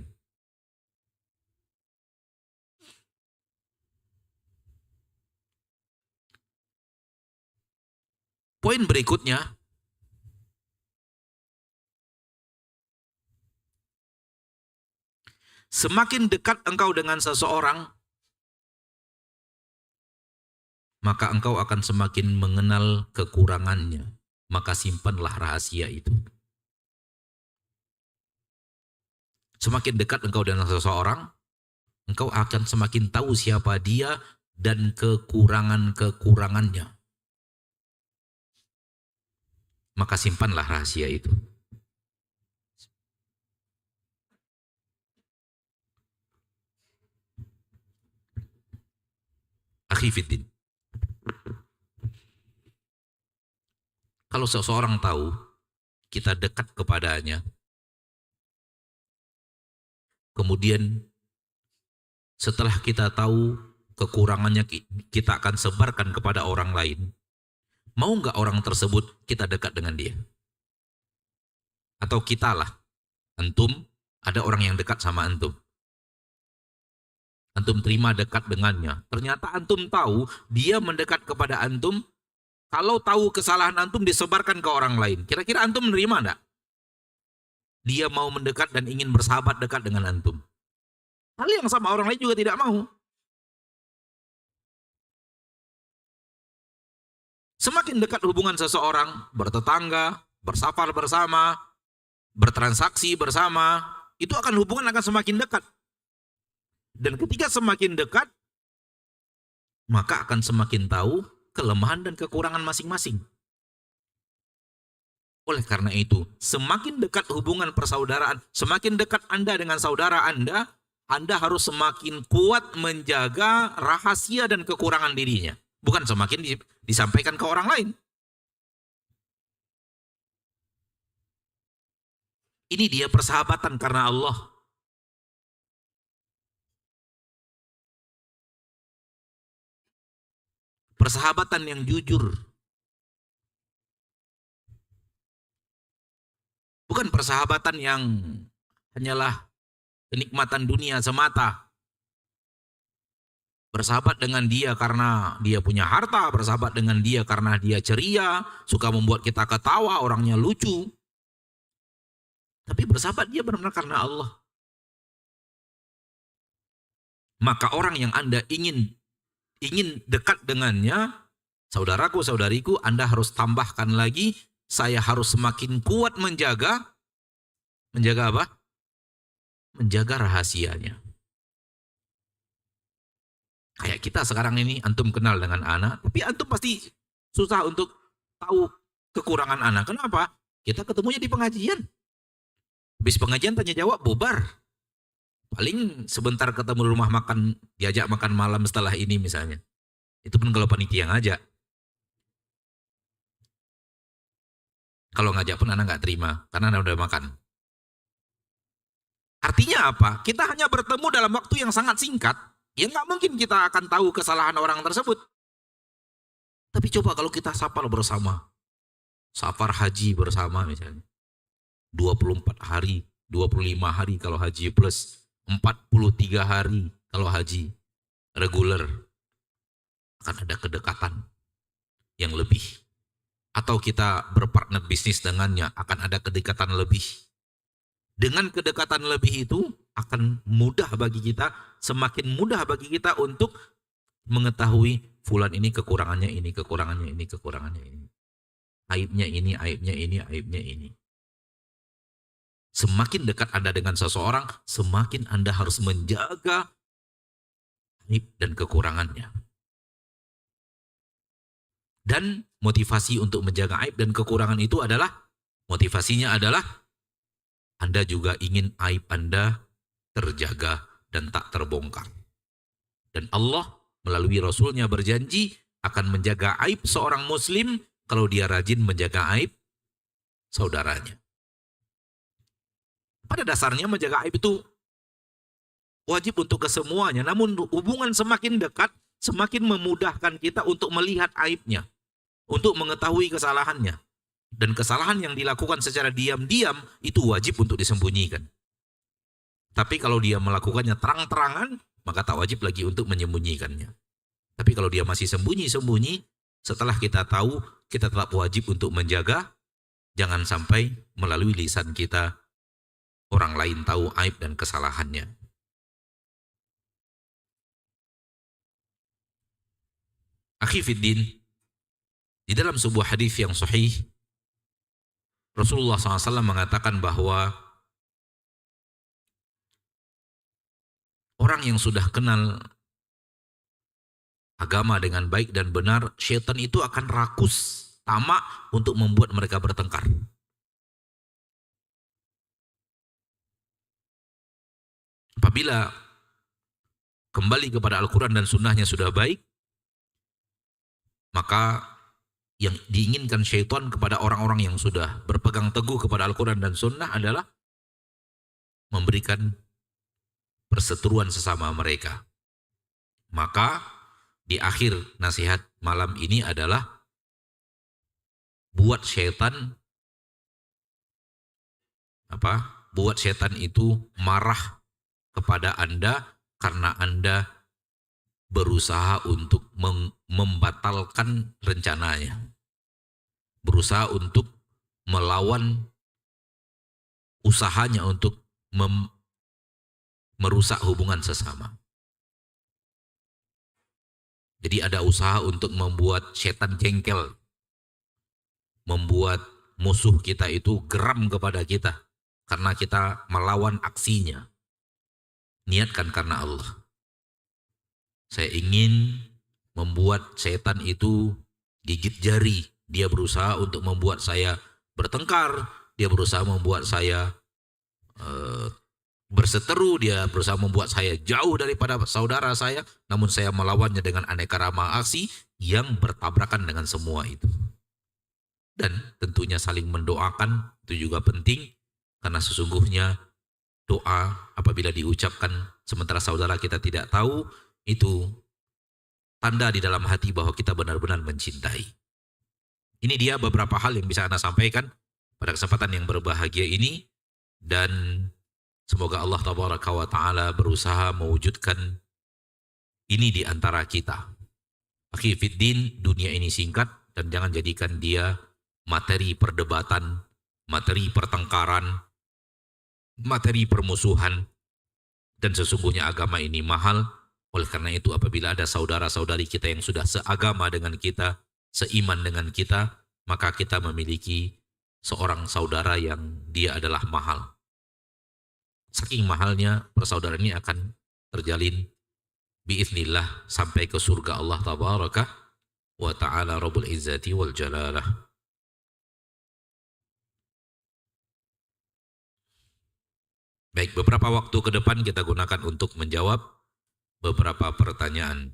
Poin berikutnya, semakin dekat engkau dengan seseorang, maka engkau akan semakin mengenal kekurangannya. Maka simpanlah rahasia itu. Semakin dekat engkau dengan seseorang, engkau akan semakin tahu siapa dia dan kekurangan-kekurangannya. Maka simpanlah rahasia itu. Akhi fiddin. Kalau seseorang tahu kita dekat kepadanya, kemudian setelah kita tahu kekurangannya, kita akan sebarkan kepada orang lain. Mau nggak orang tersebut kita dekat dengan dia? Atau kitalah, antum, ada orang yang dekat sama antum. Antum terima dekat dengannya. Ternyata antum tahu dia mendekat kepada antum. Kalau tahu kesalahan antum disebarkan ke orang lain. Kira-kira antum menerima enggak? Dia mau mendekat dan ingin bersahabat dekat dengan antum. Hal yang sama orang lain juga tidak mau. Semakin dekat hubungan seseorang, bertetangga, bersafar bersama, bertransaksi bersama, itu hubungan akan semakin dekat. Dan ketika semakin dekat, maka akan semakin tahu kelemahan dan kekurangan masing-masing. Oleh karena itu, semakin dekat hubungan persaudaraan, semakin dekat Anda dengan saudara Anda harus semakin kuat menjaga rahasia dan kekurangan dirinya. Bukan semakin disampaikan ke orang lain. Ini dia persahabatan karena Allah. Persahabatan yang jujur. Bukan persahabatan yang hanyalah kenikmatan dunia semata. Bersahabat dengan dia karena dia punya harta, bersahabat dengan dia karena dia ceria, suka membuat kita ketawa, orangnya lucu. Tapi bersahabat dia benar-benar karena Allah. Maka orang yang Anda ingin dekat dengannya, saudaraku, saudariku, Anda harus tambahkan lagi, saya harus semakin kuat menjaga apa? Menjaga rahasianya. Kayak kita sekarang ini, antum kenal dengan anak, tapi antum pasti susah untuk tahu kekurangan anak. Kenapa? Kita ketemunya di pengajian. Habis pengajian tanya jawab, bubar. Paling sebentar ketemu di rumah makan, diajak makan malam setelah ini misalnya. Itu pun kalau panitia ngajak. Kalau ngajak pun anak nggak terima, karena anak udah makan. Artinya apa? Kita hanya bertemu dalam waktu yang sangat singkat. Ya nggak mungkin kita akan tahu kesalahan orang tersebut. Tapi coba kalau kita safar bersama. Safar haji bersama misalnya. 24 hari, 25 hari kalau haji plus. 43 hari kalau haji reguler. Akan ada kedekatan yang lebih. Atau kita berpartner bisnis dengannya, akan ada kedekatan lebih. Dengan kedekatan lebih itu akan mudah bagi kita, semakin mudah bagi kita untuk mengetahui fulan ini kekurangannya ini, kekurangannya ini, kekurangannya ini. Aibnya ini, aibnya ini, aibnya ini. Semakin dekat Anda dengan seseorang, semakin Anda harus menjaga aib dan kekurangannya. Dan motivasi untuk menjaga aib dan kekurangan itu adalah, motivasinya adalah Anda juga ingin aib Anda terjaga dan tak terbongkar. Dan Allah melalui Rasulnya berjanji akan menjaga aib seorang muslim kalau dia rajin menjaga aib saudaranya. Pada dasarnya menjaga aib itu wajib untuk kesemuanya. Namun hubungan semakin dekat, semakin memudahkan kita untuk melihat aibnya. Untuk mengetahui kesalahannya. Dan kesalahan yang dilakukan secara diam-diam itu wajib untuk disembunyikan. Tapi kalau dia melakukannya terang-terangan, maka tak wajib lagi untuk menyembunyikannya. Tapi kalau dia masih sembunyi-sembunyi, setelah kita tahu, kita tetap wajib untuk menjaga, jangan sampai melalui lisan kita, orang lain tahu aib dan kesalahannya. Akhi fiddin, di dalam sebuah hadis yang sahih, Rasulullah SAW mengatakan bahwa orang yang sudah kenal agama dengan baik dan benar, syaitan itu akan rakus, tamak untuk membuat mereka bertengkar. Apabila kembali kepada Al-Quran dan Sunnahnya sudah baik, maka yang diinginkan syaitan kepada orang-orang yang sudah berpegang teguh kepada Al-Quran dan Sunnah adalah memberikan perseteruan sesama mereka. Maka di akhir nasihat malam ini adalah buat syaitan buat syaitan itu marah kepada Anda karena Anda berusaha untuk membatalkan rencananya. Berusaha untuk melawan usahanya untuk merusak hubungan sesama. Jadi ada usaha untuk membuat setan jengkel membuat musuh kita itu geram kepada kita karena kita melawan aksinya. Niatkan karena Allah. Saya ingin membuat setan itu gigit jari. Dia berusaha untuk membuat saya bertengkar. Dia berusaha membuat saya berseteru. Dia berusaha membuat saya jauh daripada saudara saya. Namun saya melawannya dengan aneka ragam aksi yang bertabrakan dengan semua itu. Dan tentunya saling mendoakan itu juga penting. Karena sesungguhnya doa apabila diucapkan sementara saudara kita tidak tahu, itu tanda di dalam hati bahwa kita benar-benar mencintai. Ini dia beberapa hal yang bisa Anda sampaikan pada kesempatan yang berbahagia ini, dan semoga Allah Tabaraka wa Ta'ala berusaha mewujudkan ini di antara kita. Akhi fiddin, dunia ini singkat dan jangan jadikan dia materi perdebatan, materi pertengkaran, materi permusuhan. Dan sesungguhnya agama ini mahal. Oleh karena itu apabila ada saudara-saudari kita yang sudah seagama dengan kita, seiman dengan kita, maka kita memiliki seorang saudara yang dia adalah mahal. Saking mahalnya persaudaraan ini akan terjalin biiznillah sampai ke surga Allah Tabaraka wa Ta'ala Rabbul Izzati wal Jalalah. Baik, beberapa waktu ke depan kita gunakan untuk menjawab beberapa pertanyaan.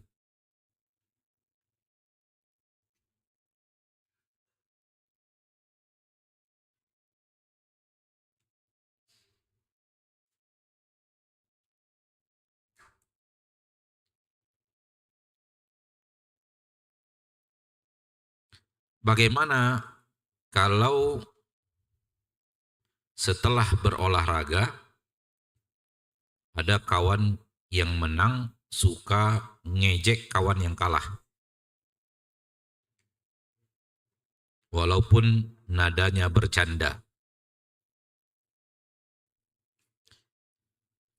Bagaimana kalau setelah berolahraga ada kawan yang menang suka ngejek kawan yang kalah? Walaupun nadanya bercanda.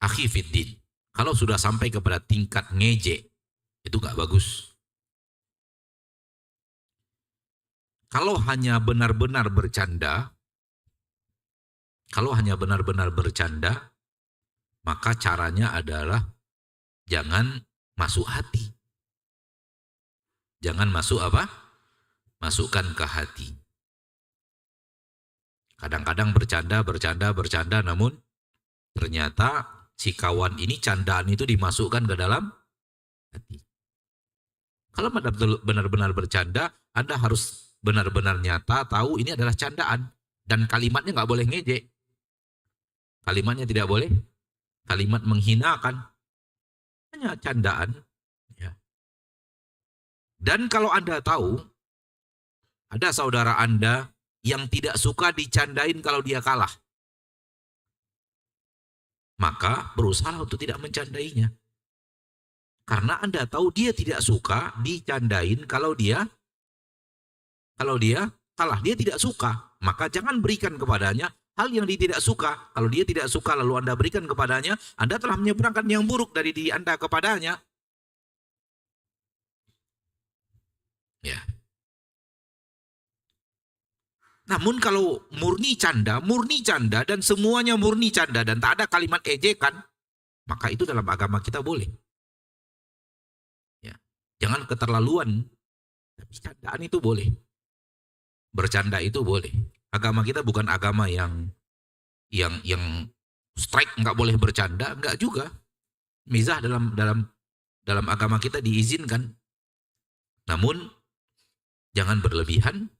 Akhi fiddin, kalau sudah sampai kepada tingkat ngejek, itu gak bagus. Kalau hanya benar-benar bercanda, maka caranya adalah jangan masuk hati. Jangan masuk apa? Masukkan ke hati. Kadang-kadang bercanda, namun ternyata si kawan ini candaan itu dimasukkan ke dalam hati. Kalau benar-benar bercanda, Anda harus benar-benar nyata tahu ini adalah candaan. Dan kalimatnya nggak boleh ngejek. Kalimatnya tidak boleh. Kalimat menghinakan. Hanya candaan. Ya. Dan kalau Anda tahu, ada saudara Anda yang tidak suka dicandain kalau dia kalah, maka berusaha untuk tidak mencandainya. Karena Anda tahu dia tidak suka dicandain kalau dia kalah, dia tidak suka. Maka jangan berikan kepadanya hal yang dia tidak suka. Kalau dia tidak suka lalu Anda berikan kepadanya, Anda telah menyeberangkan yang buruk dari diri Anda kepadanya. Ya. Namun kalau murni canda dan semuanya murni canda dan tak ada kalimat ejekan, maka itu dalam agama kita boleh. Ya. Jangan keterlaluan. Tapi candaan itu boleh. Bercanda itu boleh. Agama kita bukan agama yang strike, nggak boleh bercanda, nggak juga. Mizah dalam agama kita diizinkan. Namun jangan berlebihan.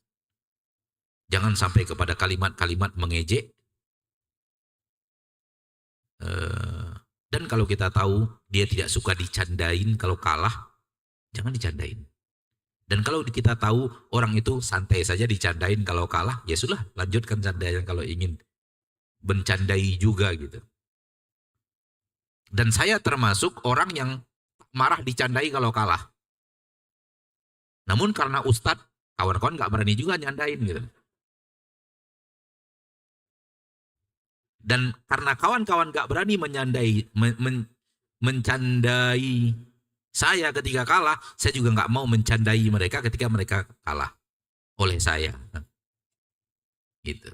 Jangan sampai kepada kalimat-kalimat mengejek. Dan kalau kita tahu dia tidak suka dicandain kalau kalah, jangan dicandain. Dan kalau kita tahu orang itu santai saja dicandain kalau kalah, ya sudah, lanjutkan candaan kalau ingin mencandai juga gitu. Dan saya termasuk orang yang marah dicandai kalau kalah. Namun karena ustadz, kawan-kawan gak berani juga nyandain gitu. Dan karena kawan-kawan gak berani mencandai saya ketika kalah, saya juga gak mau mencandai mereka ketika mereka kalah oleh saya. Itu.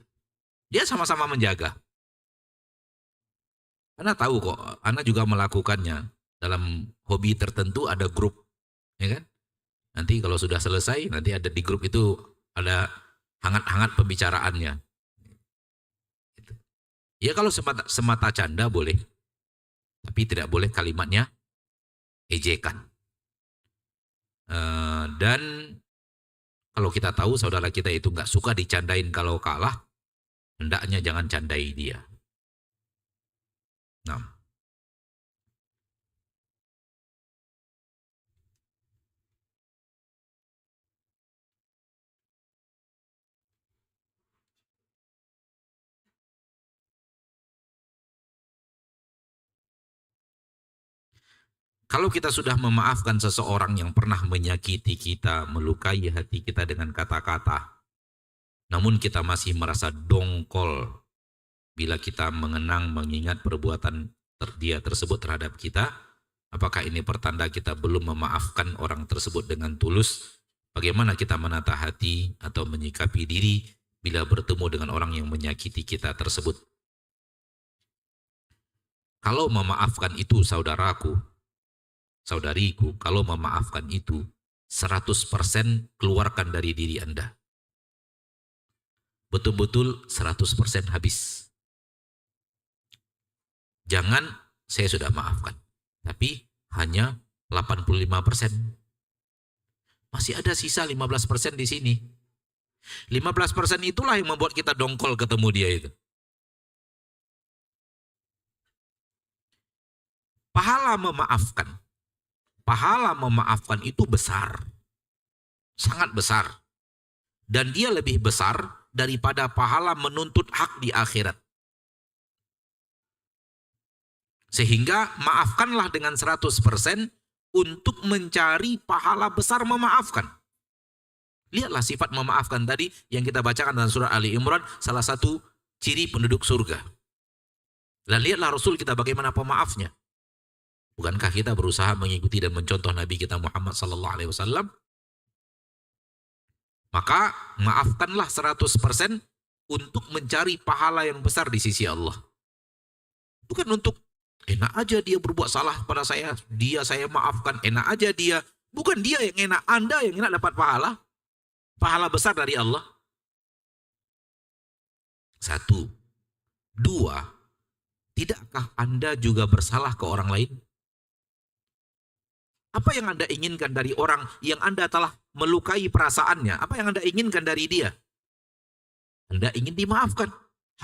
Dia sama-sama menjaga. Anda tahu kok, Anda juga melakukannya. Dalam hobi tertentu ada grup, ya kan? Nanti kalau sudah selesai, nanti ada di grup itu ada hangat-hangat pembicaraannya. Gitu. Ya kalau semata canda boleh, tapi tidak boleh kalimatnya ejekan. Dan kalau kita tahu saudara kita itu nggak suka dicandain kalau kalah, hendaknya jangan candai dia. Nah, kalau kita sudah memaafkan seseorang yang pernah menyakiti kita, melukai hati kita dengan kata-kata, namun kita masih merasa dongkol bila kita mengingat perbuatan dia tersebut terhadap kita, apakah ini pertanda kita belum memaafkan orang tersebut dengan tulus? Bagaimana kita menata hati atau menyikapi diri bila bertemu dengan orang yang menyakiti kita tersebut? Kalau memaafkan itu saudaraku, saudariku, kalau memaafkan itu 100% keluarkan dari diri Anda. Betul-betul 100% habis. Jangan saya sudah maafkan, tapi hanya 85%. Masih ada sisa 15% di sini. 15% itulah yang membuat kita dongkol ketemu dia itu. Pahala memaafkan itu besar. Sangat besar. Dan dia lebih besar daripada pahala menuntut hak di akhirat. Sehingga maafkanlah dengan 100% untuk mencari pahala besar memaafkan. Lihatlah sifat memaafkan tadi yang kita bacakan dalam surah Ali Imran, salah satu ciri penduduk surga. Dan lihatlah Rasul kita bagaimana pemaafnya. Bukankah kita berusaha mengikuti dan mencontoh Nabi kita Muhammad SAW? Maka maafkanlah 100% untuk mencari pahala yang besar di sisi Allah. Bukan untuk enak aja dia berbuat salah pada saya, saya maafkan, enak aja dia. Bukan dia yang enak, Anda yang enak dapat pahala. Pahala besar dari Allah. 1. 2. Tidakkah Anda juga bersalah ke orang lain? Apa yang Anda inginkan dari orang yang Anda telah melukai perasaannya? Apa yang Anda inginkan dari dia? Anda ingin dimaafkan.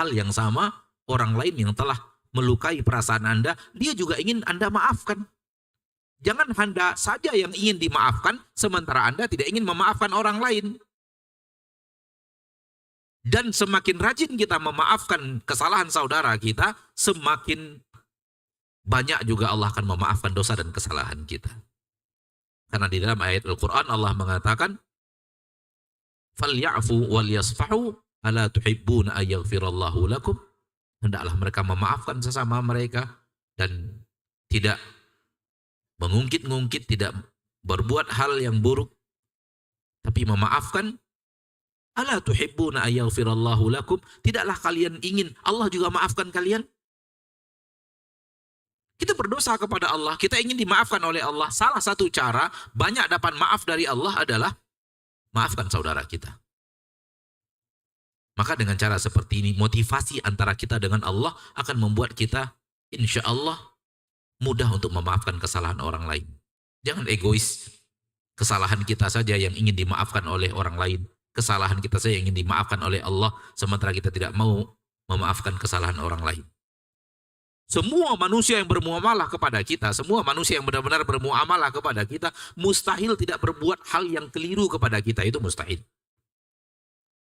Hal yang sama, orang lain yang telah melukai perasaan Anda, dia juga ingin Anda maafkan. Jangan Anda saja yang ingin dimaafkan, sementara Anda tidak ingin memaafkan orang lain. Dan semakin rajin kita memaafkan kesalahan saudara kita, semakin banyak juga Allah akan memaafkan dosa dan kesalahan kita. Karena di dalam ayat Al-Quran Allah mengatakan, فَلْيَعْفُوا وَلْيَصْفَحُوا أَلَا تُحِبُّونَ أَن يَغْفِرَ اللَّهُ لَكُمْ. Hendaklah mereka memaafkan sesama mereka dan tidak mengungkit-ngungkit, tidak berbuat hal yang buruk, tapi memaafkan. Ala tuhibbuna ayaghfirallahu lakum. Tidaklah kalian ingin Allah juga maafkan kalian? Kita berdosa kepada Allah, kita ingin dimaafkan oleh Allah. Salah satu cara banyak dapat maaf dari Allah adalah maafkan saudara kita. Maka dengan cara seperti ini, motivasi antara kita dengan Allah akan membuat kita insya Allah mudah untuk memaafkan kesalahan orang lain. Jangan egois. Kesalahan kita saja yang ingin dimaafkan oleh orang lain. Kesalahan kita saja yang ingin dimaafkan oleh Allah, sementara kita tidak mau memaafkan kesalahan orang lain. Semua manusia yang bermuamalah kepada kita, semua manusia yang benar-benar bermuamalah kepada kita, mustahil tidak berbuat hal yang keliru kepada kita, itu mustahil.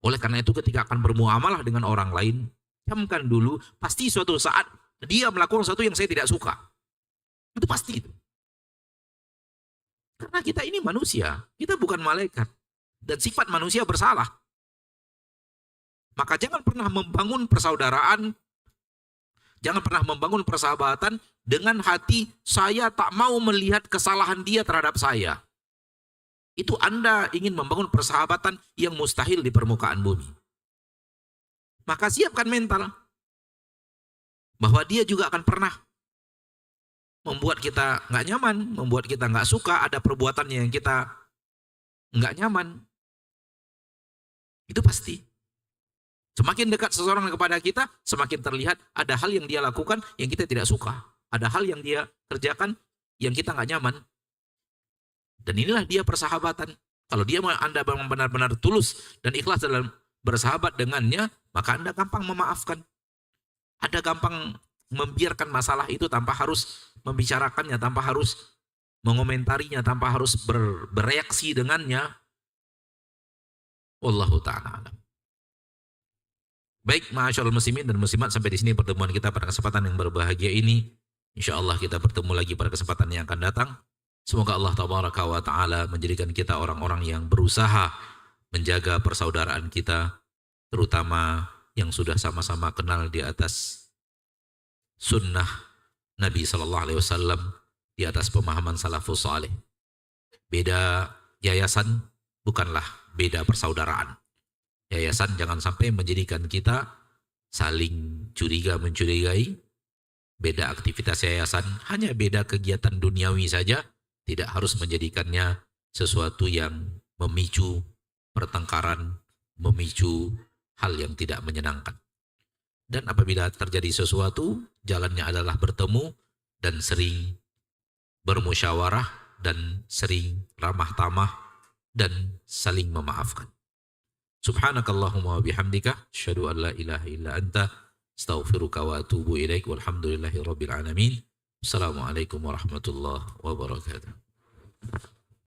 Oleh karena itu ketika akan bermuamalah dengan orang lain, camkan dulu, pasti suatu saat dia melakukan sesuatu yang saya tidak suka. Itu pasti itu. Karena kita ini manusia, kita bukan malaikat. Dan sifat manusia bersalah. Maka jangan pernah membangun persaudaraan, jangan pernah membangun persahabatan dengan hati saya tak mau melihat kesalahan dia terhadap saya. Itu Anda ingin membangun persahabatan yang mustahil di permukaan bumi. maka siapkan mental bahwa dia juga akan pernah membuat kita nggak nyaman, membuat kita nggak suka, ada perbuatannya yang kita nggak nyaman. Itu pasti. Semakin dekat seseorang kepada kita, semakin terlihat ada hal yang dia lakukan yang kita tidak suka. Ada hal yang dia kerjakan yang kita nggak nyaman. Dan inilah dia persahabatan. Kalau dia Anda benar-benar tulus dan ikhlas dalam bersahabat dengannya, maka Anda gampang memaafkan. Anda gampang membiarkan masalah itu tanpa harus membicarakannya, tanpa harus mengomentarinya, tanpa harus bereaksi dengannya. Wallahu ta'ala alam. Baik, ma'asyarul muslimin dan muslimat, sampai di sini pertemuan kita pada kesempatan yang berbahagia ini. Insya Allah kita bertemu lagi pada kesempatan yang akan datang. Semoga Allah tabaraka wa ta'ala menjadikan kita orang-orang yang berusaha menjaga persaudaraan kita, terutama yang sudah sama-sama kenal di atas sunnah Nabi SAW, di atas pemahaman salafus saleh. Beda yayasan bukanlah beda persaudaraan. Yayasan jangan sampai menjadikan kita saling mencurigai. Beda aktivitas yayasan, hanya beda kegiatan duniawi saja, tidak harus menjadikannya sesuatu yang memicu pertengkaran, memicu hal yang tidak menyenangkan. Dan apabila terjadi sesuatu, jalannya adalah bertemu dan sering bermusyawarah dan sering ramah tamah dan saling memaafkan. Subhanakallahumma wa bihamdika asyhadu an la ilaha illa anta astaghfiruka wa atubu ilaik walhamdulillahi rabbil alamin. Assalamualaikum warahmatullahi wabarakatuh.